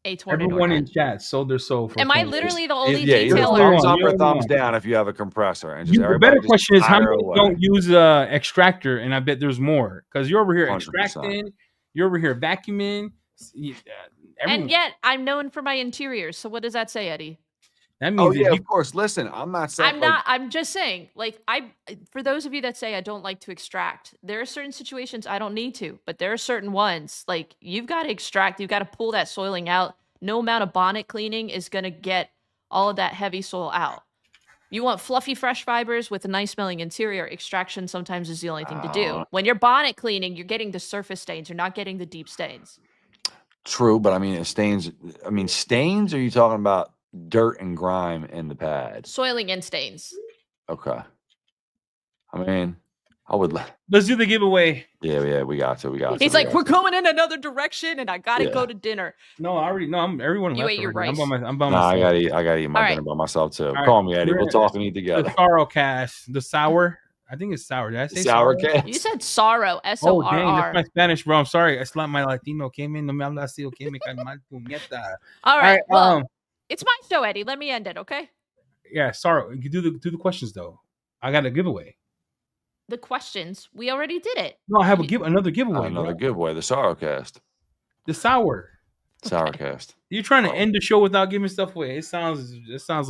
a tornado everyone in gun. chat sold their soul for. Am I literally the only Yeah, either You're the detailer? only thumbs one. up You're or the only thumbs one. down if you have a compressor, and just The everybody better just question is how fire many away. don't use extractor, and I bet there's more because you're over here 100%. extracting, you're over here vacuuming. Everyone. And yet I'm known for my interiors. So what does that say, Eddie? That Oh means yeah, if you of course. Listen, I'm not saying I'm like not. I'm just saying. Like for those of you that say I don't like to extract, there are certain situations I don't need to, but there are certain ones like you've got to extract. You've got to pull that soiling out. No amount of bonnet cleaning is going to get all of that heavy soil out. You want fluffy, fresh fibers with a nice smelling interior. Extraction sometimes is the only thing to do. When you're bonnet cleaning, you're getting the surface stains. You're not getting the deep stains. true, but I mean it stains. I mean stains. Or are you talking about dirt and grime in the pad? Soiling and stains. Okay. I mean, I would. let's do the giveaway. Yeah, we got to. He's like, we're going in another direction, and I gotta Yeah. go to dinner. No, I already know. Everyone You left ate your already. rice. I'm by Nah, myself. I gotta eat my All right. dinner by myself too. All right, Call me Eddie. we're We'll in talk and eat The together. sorrow cast, the sour. I think it's sour. Did I say Sour sour? cast. You said sorrow, Oh S-O-R-R. dang, that's my Spanish, bro. I'm sorry. I slapped my Latino. Came in, no me habla así, okay, me cae mal, puñeta. All right. Well, um, it's my show, Eddie. Let me end it, okay? yeah, sorry. You do the questions though. I got a giveaway. The questions, we already did it. No, I have another giveaway, Another bro. giveaway. The Sour cast. The sour. Sour cast. You're trying to Oh. end the show without giving stuff away. It sounds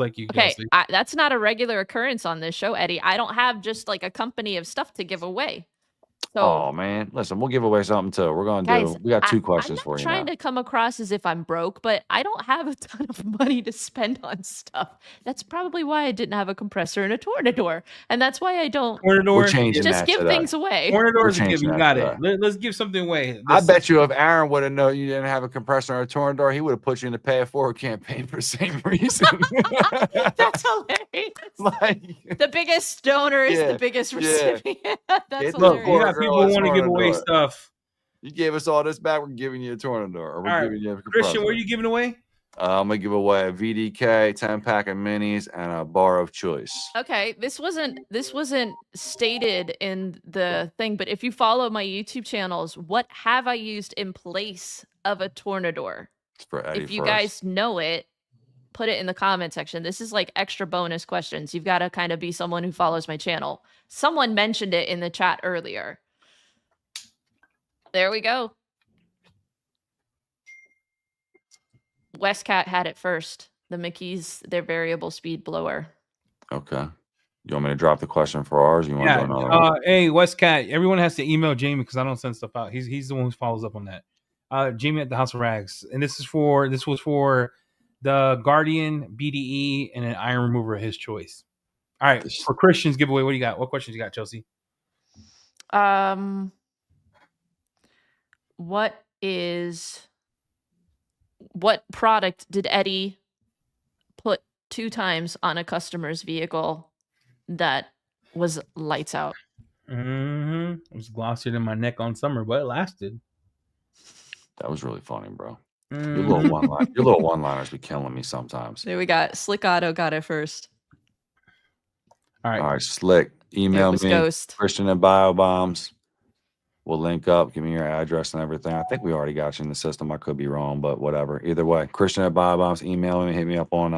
like you. Okay, Kelsey. that's not a regular occurrence on this show, Eddie. I don't have just like a company of stuff to give away. So, Oh man, listen, we'll give away something too. We're gonna guys, do. We got two I'm questions not for you trying now. to come across as if I'm broke, but I don't have a ton of money to spend on stuff. That's probably why I didn't have a compressor and a tornador, and that's why I don't We're changing just that give today. things away. Tornador is a changing given. You that got today. it. Let's give something away. I bet you if Aaron would have known you didn't have a compressor or a tornador, he would have put you in the Pay It Forward campaign for the same reason. That's hilarious. Like, The biggest donor is Yeah, the biggest yeah. recipient. That's Get the Look, hilarious. you poor got girl people a want to give away tornador. stuff. You gave us all this back, we're giving you a tornador. Or we're All right, giving you a compressor. Christian, what are you giving away? I'm gonna give away a VDK 10-pack of minis and a bar of choice. Okay, this wasn't stated in the thing, but if you follow my YouTube channels, what have I used in place of a tornador? It's for Eddie If you first. guys know it, put it in the comment section. This is like extra bonus questions. You've got to kind of be someone who follows my channel. Someone mentioned it in the chat earlier. There we go. Westcat had it first. The McKee's, their variable speed blower. Okay. You want me to drop the question for ours? Or you want to Yeah. do another one? Hey, Westcat. Everyone has to email Jamie because I don't send stuff out. He's the one who follows up on that. Jamie at the House of Rags, and this was for the Guardian BDE and an iron remover of his choice. All right, for Christian's giveaway, what do you got? What questions you got, Chelsea? What product did Eddie put 2 times on a customer's vehicle that was lights out? It was glossier than my neck on summer, but it lasted. That was really funny, bro. Your little one-liners be killing me sometimes. There we got Slick Auto got it first. All right, Slick. Email me, Ghost. Christian at BioBombs. We'll link up. Give me your address and everything. I think we already got you in the system. I could be wrong, but whatever. Either way, Christian at BioBombs. Email me. Hit me up on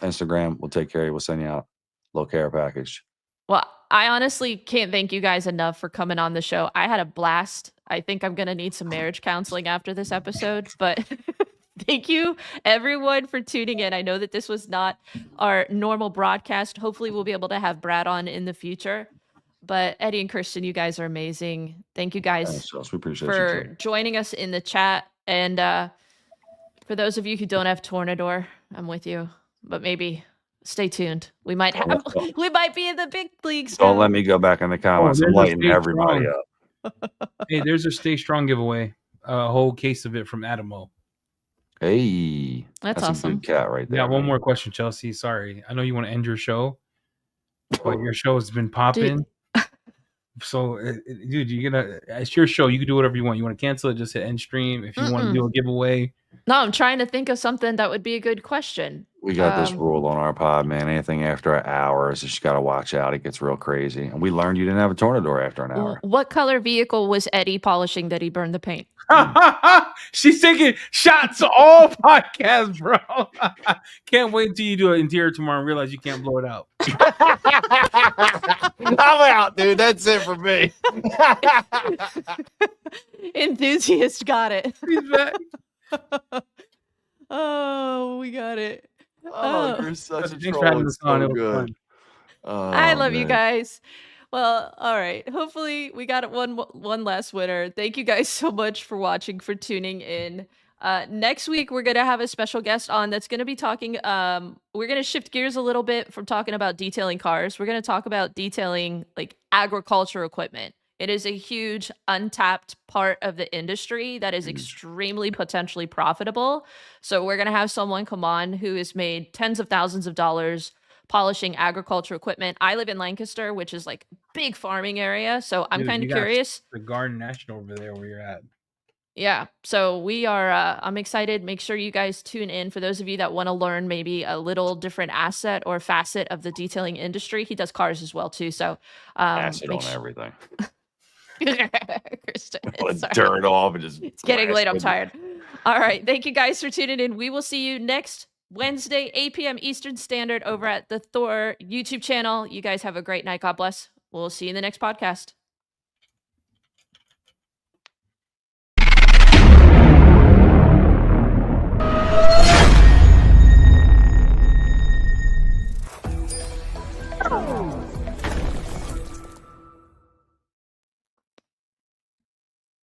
Instagram. We'll take care of you. We'll send you out a little care package. Well, I honestly can't thank you guys enough for coming on the show. I had a blast. I think I'm going to need some marriage counseling after this episode, but thank you everyone for tuning in. I know that this was not our normal broadcast. Hopefully we'll be able to have Brad on in the future. But Eddie and Christian, you guys are amazing. Thank you guys We appreciate for you joining us in the chat. And for those of you who don't have Tornador, I'm with you. But maybe stay tuned. We might be in the big leagues. Don't let me go back in the comments and lighten everybody up. Hey, there's a Stay Strong giveaway. A whole case of it from Adamo. Hey, that's awesome. A good cat right there. Yeah, one more question, Chelsea. Sorry. I know you want to end your show, but your show has been popping. So, dude, it's your show. You can do whatever you want. You want to cancel it, just hit end stream. If you want to do a giveaway, No, I'm trying to think of something that would be a good question. We got this rule on our pod, man. Anything after an hour is just got to watch out. It gets real crazy. And we learned you didn't have a tornador after an hour. What color vehicle was Eddie polishing that he burned the paint? She's taking shots all podcasts, bro. Can't wait until you do an interior tomorrow and realize you can't blow it out. I'm out, dude. That's it for me. Enthusiast got it. He's back. Oh, we got it. Oh, you're such a Thanks for troll. having It's us on. so It was good. fun. I love you man. guys. Well, all right. Hopefully we got one last winner. Thank you guys so much for watching, for tuning in. Next week we're gonna have a special guest on that's gonna be talking. We're gonna shift gears a little bit from talking about detailing cars. We're gonna talk about detailing like agriculture equipment. It is a huge untapped part of the industry that is extremely potentially profitable. So we're gonna have someone come on who has made tens of thousands of dollars polishing agriculture equipment. I live in Lancaster, which is like big farming area. So I'm Dude, kind you of got curious. The Garden National over there where you're at. Yeah. So we are, I'm excited. Make sure you guys tune in for those of you that want to learn maybe a little different asset or facet of the detailing industry. He does cars as well too. So Acid on everything. Kristen, Let sorry. dirt off and just. It's getting late. I'm blast tired. All right. Thank you guys for tuning in. We will see you next Wednesday, 8 p.m. Eastern Standard over at the Thor YouTube channel. You guys have a great night. God bless. We'll see you in the next podcast.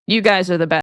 You guys are the best.